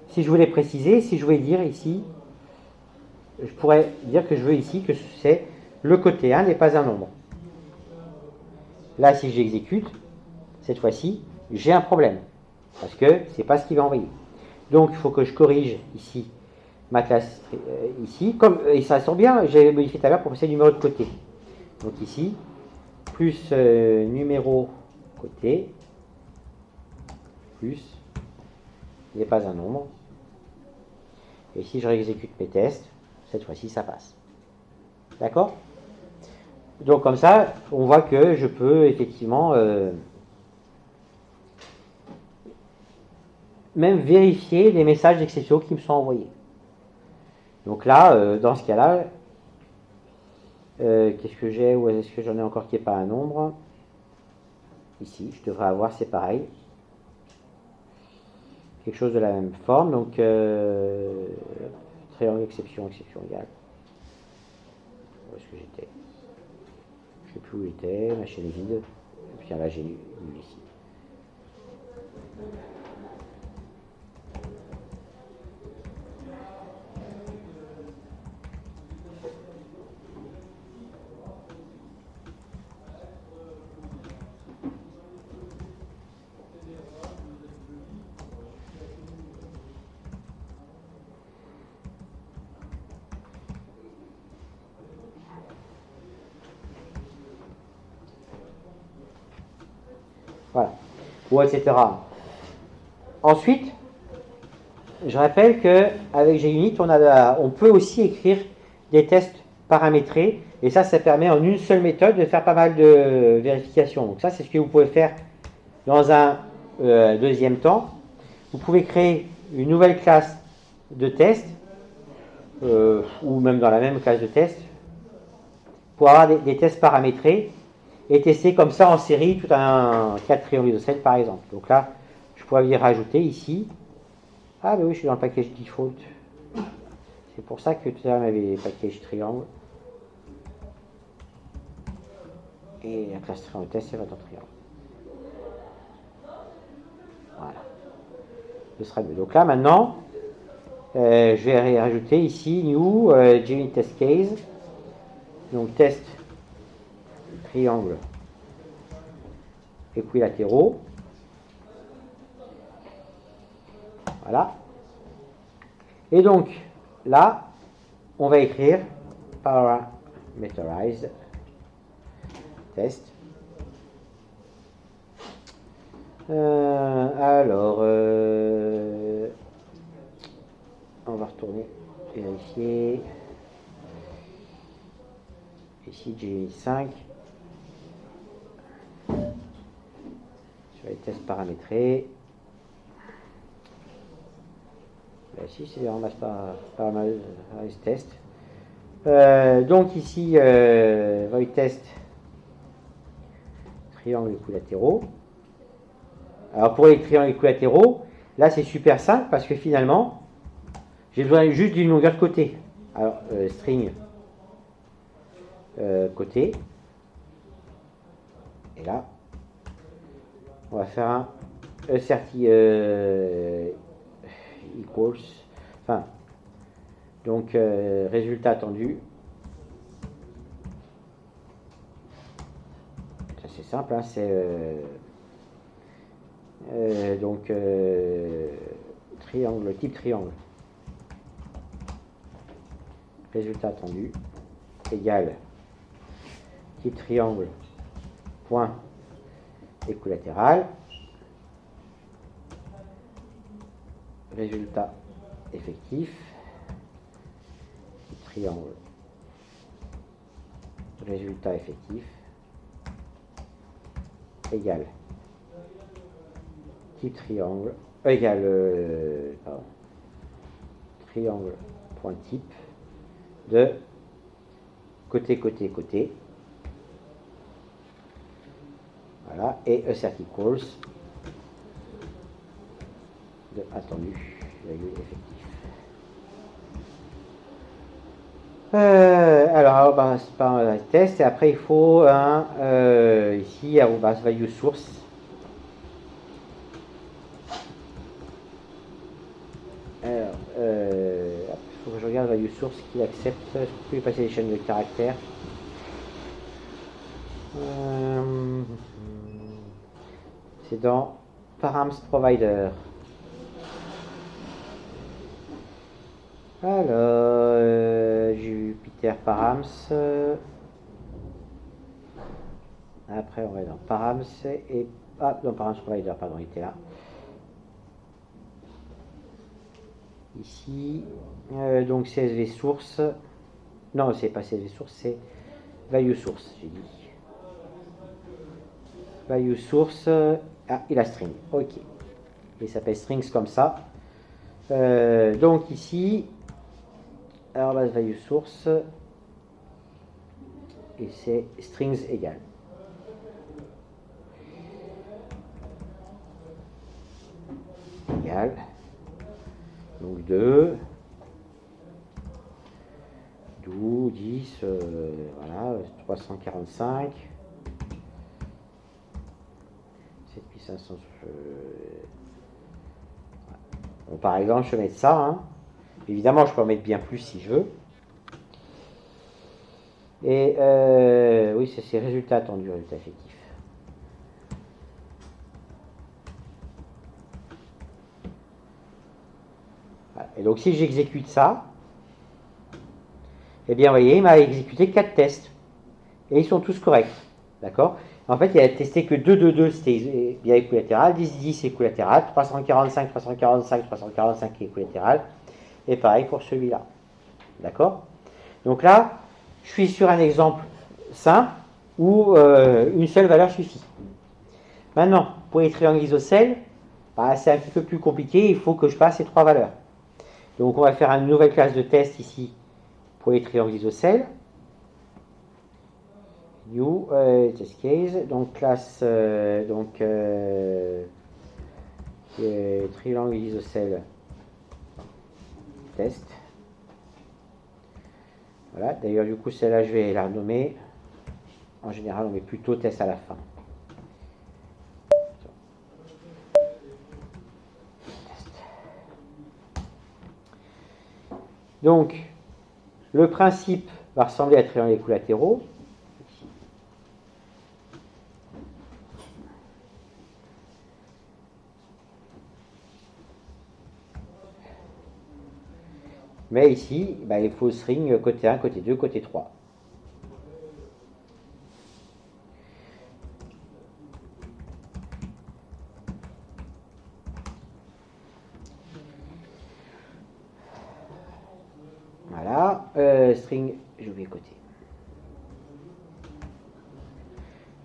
Speaker 1: si je voulais préciser, si je voulais dire ici, je pourrais dire que je veux ici que c'est le côté 1 n'est pas un nombre. Là, si j'exécute, cette fois-ci, j'ai un problème. Parce que c'est pas ce qu'il va envoyer. Donc, il faut que je corrige ici ma classe ici. Comme ça sort bien, j'ai modifié tout à l'heure pour passer le numéro de côté. Donc ici, plus numéro côté, plus, il n'est pas un nombre. Et si je réexécute mes tests, cette fois-ci, ça passe. D'accord? Donc comme ça, on voit que je peux effectivement même vérifier les messages d'exception qui me sont envoyés. Donc là, dans ce cas-là, qu'est-ce que j'ai? Ou est-ce que j'en ai encore qui n'est pas un nombre? Ici, je devrais avoir, c'est pareil. Quelque chose de la même forme. Donc, triangle, exception, exception égale. Où est-ce que j'étais? Je ne sais plus où j'étais. Ma chaîne est vide. Et puis là, j'ai lu ici. Voilà. Ou etc. Ensuite, je rappelle qu'avec JUnit, on peut aussi écrire des tests paramétrés. Et ça permet en une seule méthode de faire pas mal de vérifications. Donc ça, c'est ce que vous pouvez faire dans un deuxième temps. Vous pouvez créer une nouvelle classe de test, ou même dans la même classe de test, pour avoir des tests paramétrés et tester comme ça en série tout un cas de triangle isocèle par exemple. Donc là, je pourrais y rajouter ici. Ah ben oui, je suis dans le package default. C'est pour ça que tout à l'heure, on avait les packages triangle. Et la classe triangle test, c'est votre triangle. Voilà. Ce sera mieux. Donc là, maintenant, je vais rajouter ici new JUnit test case. Donc test triangle équilatéraux. Voilà. Et donc, là, on va écrire parameterized test. Alors, on va retourner vérifier. Ici, j'ai 5. Sur les tests paramétrés. Ben, si, c'est en masse parameterized test. Donc ici, void test triangles équilatéraux. Alors pour les triangles équilatéraux, là c'est super simple parce que finalement, j'ai besoin juste d'une longueur de côté. Alors string côté. Et là, on va faire un asserti equals. Enfin, donc résultat attendu. Ça c'est simple, hein, c'est donc triangle, type triangle. Résultat attendu égale type triangle point équilatéral. Résultat effectif type triangle. Résultat effectif égale type triangle égale triangle point type de côté côté côté. Voilà, et assert equals de attendu virgule effectif. Alors bah, c'est pas un test et après il faut un ici value source. Alors il faut que je regarde value source qu'il accepte. Je peux lui passer les chaînes de caractères. C'est dans params provider. Alors Jupyter params. Après on va dans params et dans params provider, pardon, il était là. ici, donc CSV source, non c'est pas CSV source, c'est value source, j'ai dit. Value source, ah il a string, ok. Il s'appelle strings comme ça. Donc ici, alors base value source, et c'est strings égal. Égal. Donc 2, 12, 10, voilà, 345, 7500. Bon, par exemple, je vais mettre ça. Hein. Évidemment, je peux en mettre bien plus si je veux. Et oui, c'est résultats attendus, résultats effectifs. Voilà. Et donc, si j'exécute ça, eh bien, vous voyez, il m'a exécuté 4 tests. Et ils sont tous corrects. D'accord? En fait, il a testé que 2, c'était bien équilatéral, 10 équilatéral, 345 équilatéral. Et pareil pour celui-là. D'accord? Donc là, je suis sur un exemple simple où une seule valeur suffit. Maintenant, pour les triangles isocèles, bah, c'est un petit peu plus compliqué, il faut que je passe ces 3 valeurs. Donc on va faire une nouvelle classe de test ici pour les triangles isocèles. New test case, donc classe triangle isocèle test. Voilà, d'ailleurs du coup celle-là je vais la renommer. En général on met plutôt test à la fin. Donc le principe va ressembler à triangle équilatéraux. Mais ici, bah, il faut string côté 1, côté 2, côté 3. Voilà, string, je vais côté.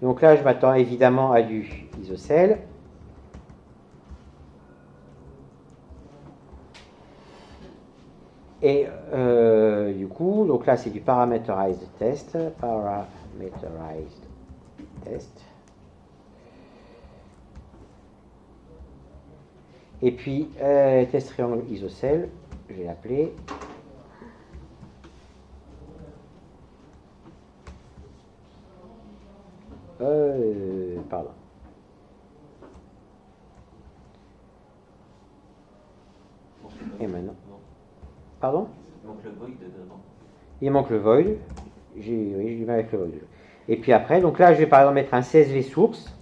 Speaker 1: Donc là, je m'attends évidemment à du isocèle. Et du coup, donc là c'est du parameterized test. Et puis test triangle isocèle, je vais l'appeler. Pardon. Et maintenant. Pardon?
Speaker 2: Il manque le void dedans.
Speaker 1: Il manque le void. Oui, j'ai du mal avec le void. Et puis après, donc là, je vais par exemple mettre un CSV source.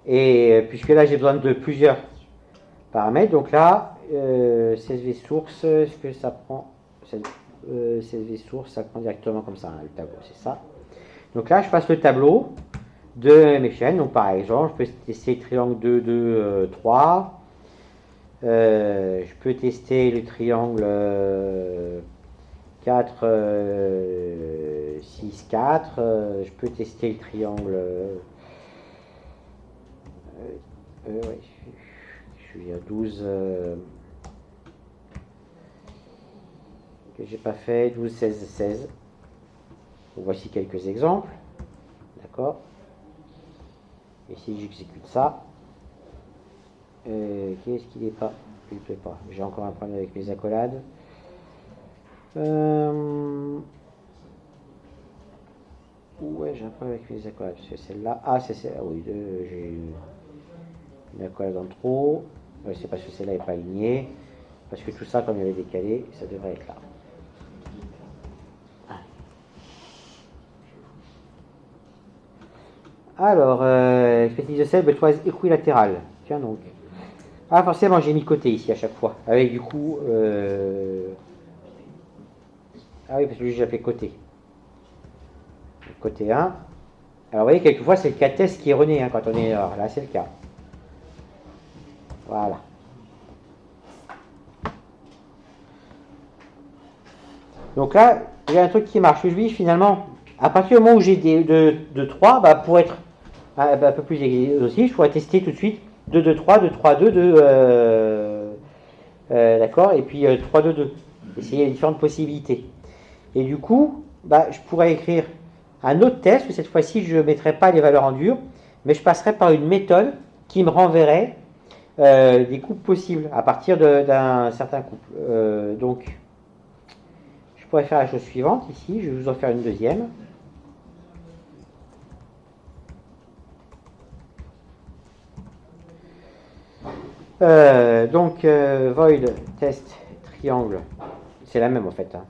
Speaker 1: Et puisque là, j'ai besoin de plusieurs paramètres. Donc là, CSV source, ce que ça prend, CSV source, ça prend directement comme ça, hein, le tableau, c'est ça. Donc là, je passe le tableau de mes chaînes. Donc par exemple, je peux tester le triangle 2, 2, 3. Je peux tester le triangle 4, 6, 4. Je peux tester le triangle... ouais, je suis à 12... que j'ai pas fait, 12, 16, 16. Donc, voici quelques exemples. D'accord? Et si j'exécute ça... qu'est-ce qu'il n'est pas? Il ne plaît pas. J'ai encore un problème avec mes accolades. Ouais, j'ai un problème avec mes accolades. C'est celle-là. Ah, c'est celle-là. Oui, j'ai une accolade en trop. Ouais, c'est parce que celle-là n'est pas alignée. Parce que tout ça, comme il avait décalé, ça devrait être là. Alors, expertise de sel, toise équilatérale. Tiens donc. Ah, forcément, j'ai mis côté ici à chaque fois. Avec du coup... Ah oui, parce que j'ai appelé côté. Côté 1. Alors, vous voyez, quelquefois, c'est le cas test qui est erroné hein, quand on est... Alors, là, c'est le cas. Voilà. Donc là, j'ai un truc qui marche. Je dis finalement, à partir du moment où j'ai de 3, bah, pour être un peu plus exhaustif, je pourrais tester tout de suite 2, 2, 3, 2, 3, 2, 2, d'accord, et puis 3, 2, 2. Essayer les différentes possibilités. Et du coup, bah, je pourrais écrire un autre test, où cette fois-ci, je ne mettrai pas les valeurs en dur, mais je passerai par une méthode qui me renverrait des couples possibles à partir d'un certain couple. Donc, je pourrais faire la chose suivante ici, je vais vous en faire une deuxième. Void test triangle, c'est la même en fait. Hein.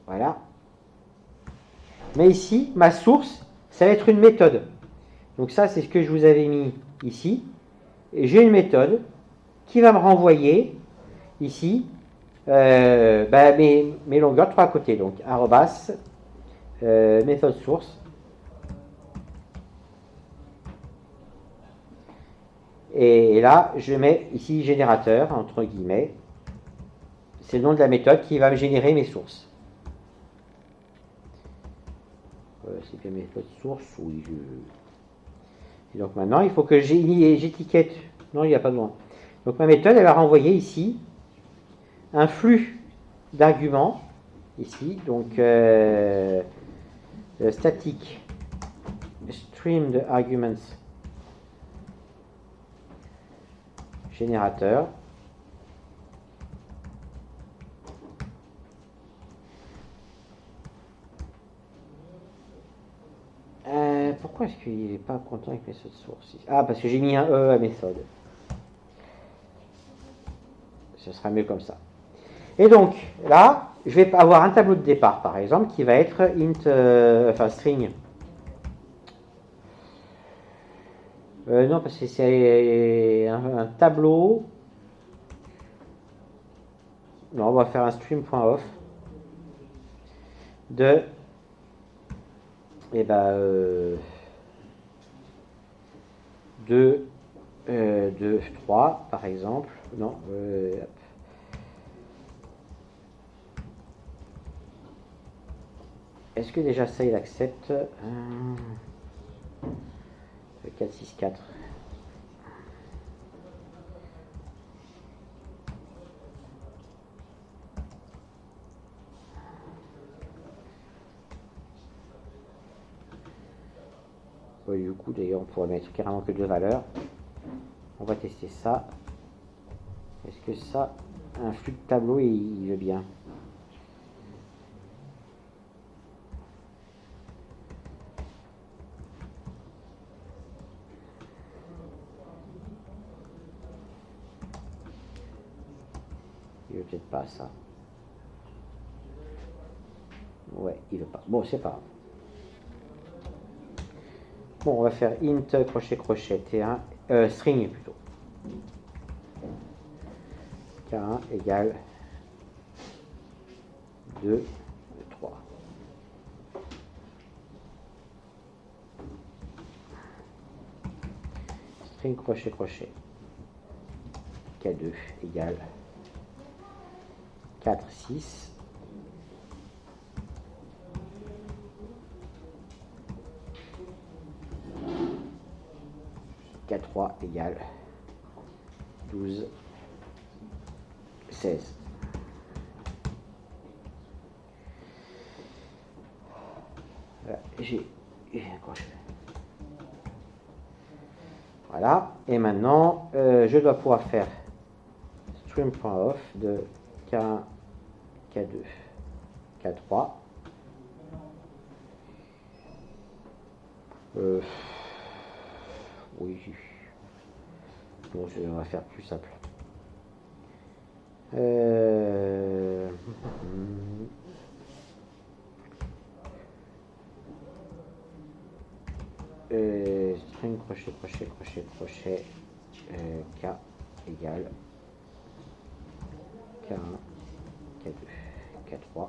Speaker 1: Voilà. Mais ici, ma source, ça va être une méthode. Donc ça, c'est ce que je vous avais mis ici. Et j'ai une méthode qui va me renvoyer ici mes longueurs de 3 côtés. Donc arrobas méthode source. Et là, je mets ici générateur, entre guillemets. C'est le nom de la méthode qui va me générer mes sources. C'est bien méthode source, oui. Et donc maintenant, il faut que j'étiquette. Non, il n'y a pas besoin. Donc ma méthode, elle va renvoyer ici un flux d'arguments, ici, donc static stream de arguments générateur. Pourquoi est-ce qu'il n'est pas content avec méthode source? Ah, parce que j'ai mis un E à méthode. Ce sera mieux comme ça. Et donc, là, je vais avoir un tableau de départ, par exemple, qui va être string. Non, parce que c'est un tableau. Non, on va faire un stream.off de 2, 3, par exemple. Non, est-ce que déjà ça, il accepte 4, 6, 4. Du coup, d'ailleurs, on pourrait mettre carrément que 2 valeurs. On va tester ça. Est-ce que ça, un flux de tableau, il veut bien? Il veut peut-être pas ça. Ouais, il veut pas. Bon, c'est pas grave. Bon, on va faire int crochet crochet t1 string plutôt. K1 égale 2, 3. String crochet crochet K2 égale 4, 6. K3 égale 12, 16. Voilà, j'ai un crochet. Voilà, et maintenant je dois pouvoir faire stream.off de K1, K2, K3. Oui. Bon, on va faire plus simple. String crochet crochet crochet crochet K égale K1, K2, K3.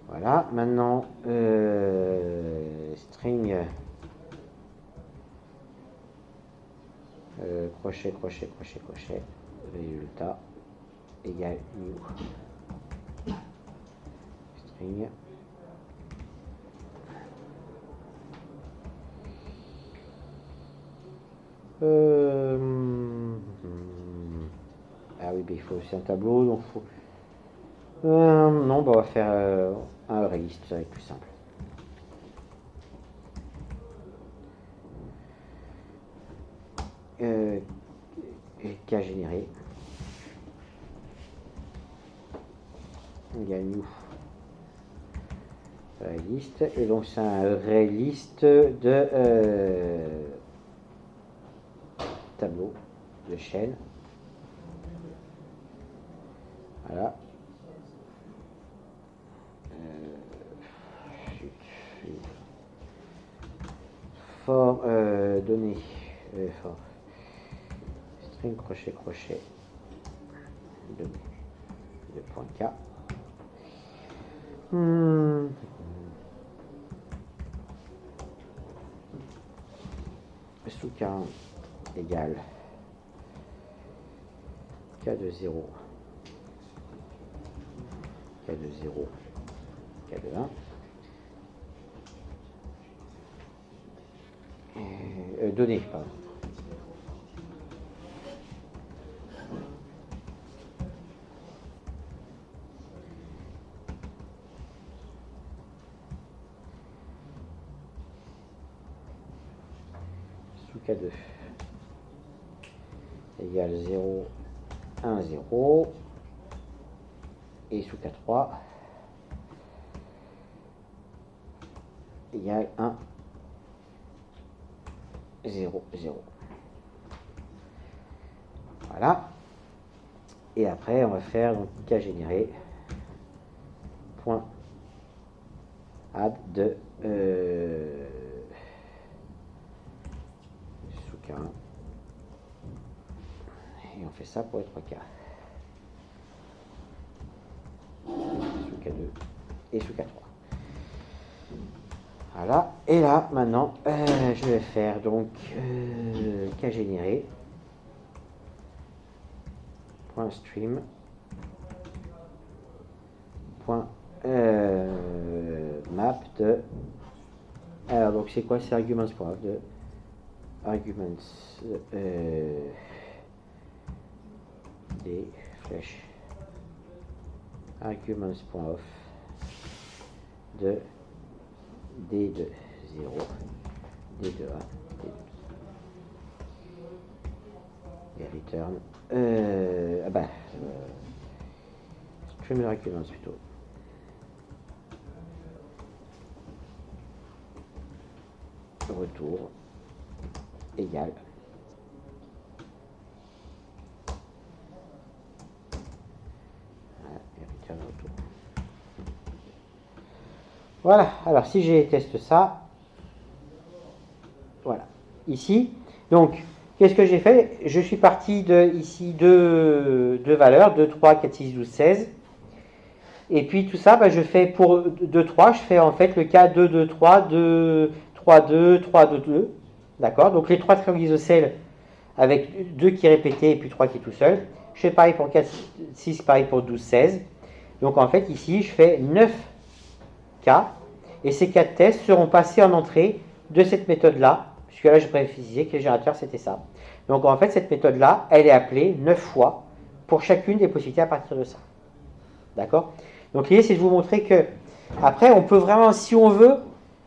Speaker 1: Voilà, maintenant string crochet, crochet, crochet, crochet, résultat égale new string. Ah oui, mais il faut aussi un tableau, donc faut. Non, bah on va faire un array list, ça va être plus simple. Cas généré. Il y a new array list, et donc c'est un array list de tableau de chaîne. Voilà. For données for string crochet crochet données de point K. Sous K égale K de 0, K de 0, K de 1. Données, pardon. Sous K2 égale 0, 1, 0. Et sous K3 égale 1, 0, 0. Voilà. Et après, on va faire donc cas généré point add de sous K1. Et on fait ça pour les 3K. Sous K2 et sous K3. Voilà, et là maintenant je vais faire donc cas généré point stream point map de, alors donc c'est quoi, c'est arguments point de arguments des flèches arguments point off de D de 0, D de 1, et return, stream arguments plutôt. Retour égal. Voilà, et return retour. Voilà, alors si je teste ça, voilà, ici, donc, qu'est-ce que j'ai fait? Je suis parti de, ici, deux valeurs, 2, 3, 4, 6, 12, 16, et puis tout ça, je fais pour 2, 3, je fais en fait le cas 2, 2, 3, 2, 3, 2, 3, 2, 2, d'accord? Donc les 3 triangles isocèles avec 2 qui est répété et puis 3 qui est tout seul. Je fais pareil pour 4, 6, pareil pour 12, 16. Donc en fait, ici, je fais 9 cas, et ces 4 tests seront passés en entrée de cette méthode-là, puisque là, je précisais que le générateur, c'était ça. Donc en fait, cette méthode-là, elle est appelée 9 fois pour chacune des possibilités à partir de ça. D'accord? Donc l'idée, c'est de vous montrer que, après, on peut vraiment, si on veut,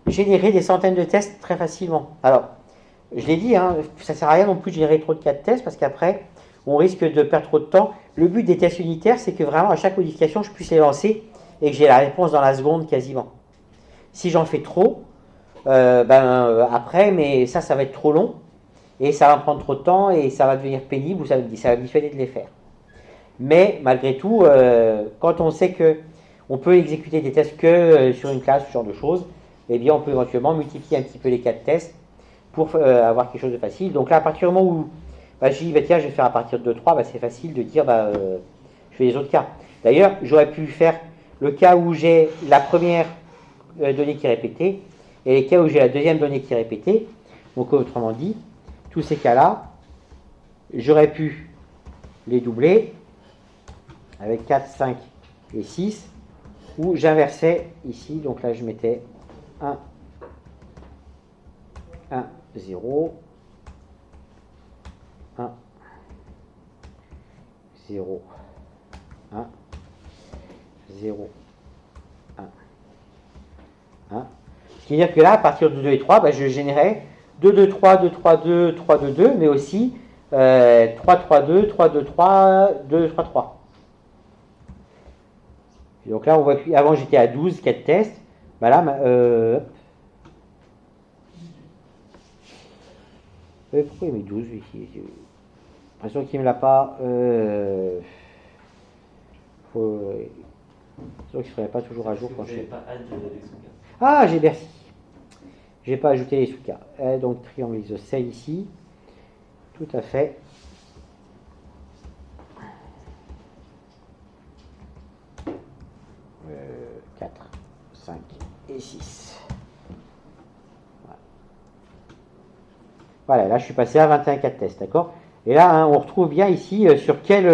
Speaker 1: générer des centaines de tests très facilement. Alors, je l'ai dit, hein, ça ne sert à rien non plus de générer trop de cas de tests, parce qu'après, on risque de perdre trop de temps. Le but des tests unitaires, c'est que vraiment, à chaque modification, je puisse les lancer et que j'ai la réponse dans la seconde quasiment. Si j'en fais trop, après, mais ça va être trop long, et ça va me prendre trop de temps, et ça va devenir pénible, ou ça va me dissuader de les faire. Mais, malgré tout, quand on sait qu'on peut exécuter des tests que sur une classe, ce genre de choses, eh bien, on peut éventuellement multiplier un petit peu les cas de tests pour avoir quelque chose de facile. Donc là, à partir du moment où je dis, tiens, je vais faire à partir de 3, c'est facile de dire, je fais les autres cas. D'ailleurs, j'aurais pu faire le cas où j'ai la première donnée qui est répétée, et les cas où j'ai la deuxième donnée qui est répétée. Donc autrement dit, tous ces cas-là, j'aurais pu les doubler avec 4, 5 et 6, ou j'inversais ici, donc là je mettais 1, 1, 0, 1, 0, 1, 0, 1, 1. Ce qui veut dire que là, à partir de 2 et 3, je générais 2, 2, 3, 2, 3, 2, 3, 2, 2, mais aussi 3, 3, 2, 3, 2, 3, 2, 3, 3. Et donc là, on voit qu'avant j'étais à 12, 4 tests. Là, pourquoi il met 12 ici? J'ai l'impression qu'il ne me l'a pas. Faut... qu'il ne serait pas toujours à jour quand je fais.
Speaker 2: Pas add les sous-cas.
Speaker 1: Ah, j'ai merci. J'ai pas ajouté les sous-cas. Donc triangle isocèle ici. Tout à fait. Euh, 4, 5 et 6. Voilà, là je suis passé à 21 4 tests, d'accord? Et là, hein, on retrouve bien ici sur quelle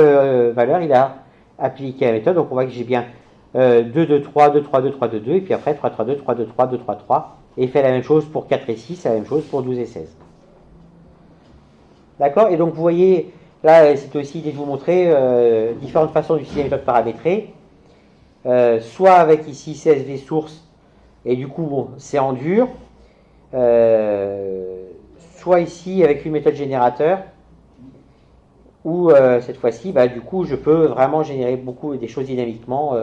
Speaker 1: valeur il a appliqué la méthode. Donc on voit que j'ai bien 2, 2, 3, 2, 3, 2, 3, 2, 2, et puis après 3, 3, 2, 3, 2, 3, 2, 3, 3. Et il fait la même chose pour 4 et 6, la même chose pour 12 et 16. D'accord? Et donc vous voyez, là c'est aussi l'idée de vous montrer différentes façons d'utiliser la méthode paramétrée. Soit avec ici CSV source, et du coup bon, c'est en dur. Soit ici avec une méthode générateur, où cette fois-ci, du coup, je peux vraiment générer beaucoup des choses dynamiquement.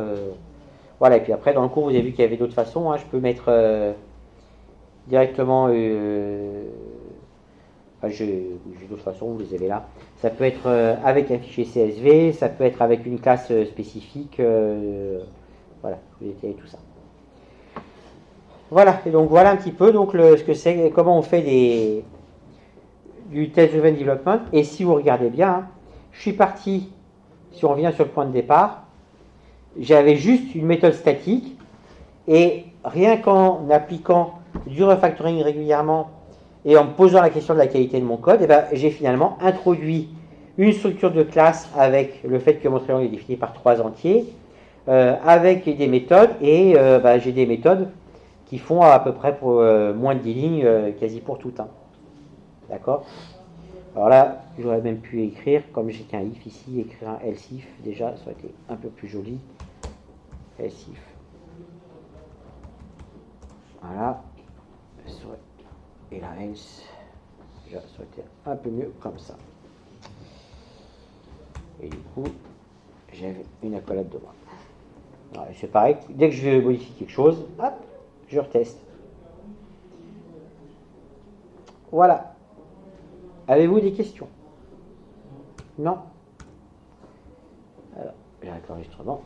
Speaker 1: Voilà, et puis après, dans le cours, vous avez vu qu'il y avait d'autres façons. Hein, je peux mettre directement... j'ai d'autres façons, vous les avez là. Ça peut être avec un fichier CSV, ça peut être avec une classe spécifique. Voilà, je vous ai détaillé tout ça. Voilà, et donc voilà un petit peu donc, ce que c'est, comment on fait du test-driven development. Et si vous regardez bien, hein, je suis parti, si on revient sur le point de départ, j'avais juste une méthode statique, et rien qu'en appliquant du refactoring régulièrement et en me posant la question de la qualité de mon code, j'ai finalement introduit une structure de classe avec le fait que mon triangle est défini par 3 entiers, avec des méthodes, et j'ai des méthodes qui font à peu près pour moins de 10 lignes, quasi pour tout. Hein. D'accord? Alors là, j'aurais même pu écrire, comme j'ai qu'un if ici, écrire un else if, déjà, ça aurait été un peu plus joli. Else if. Voilà. Et là, else, déjà, ça aurait été un peu mieux comme ça. Et du coup, j'avais une accolade de moi. Voilà, c'est pareil, dès que je vais modifier quelque chose, hop, je reteste. Voilà. Avez-vous des questions? Non? Alors, j'arrête l'enregistrement.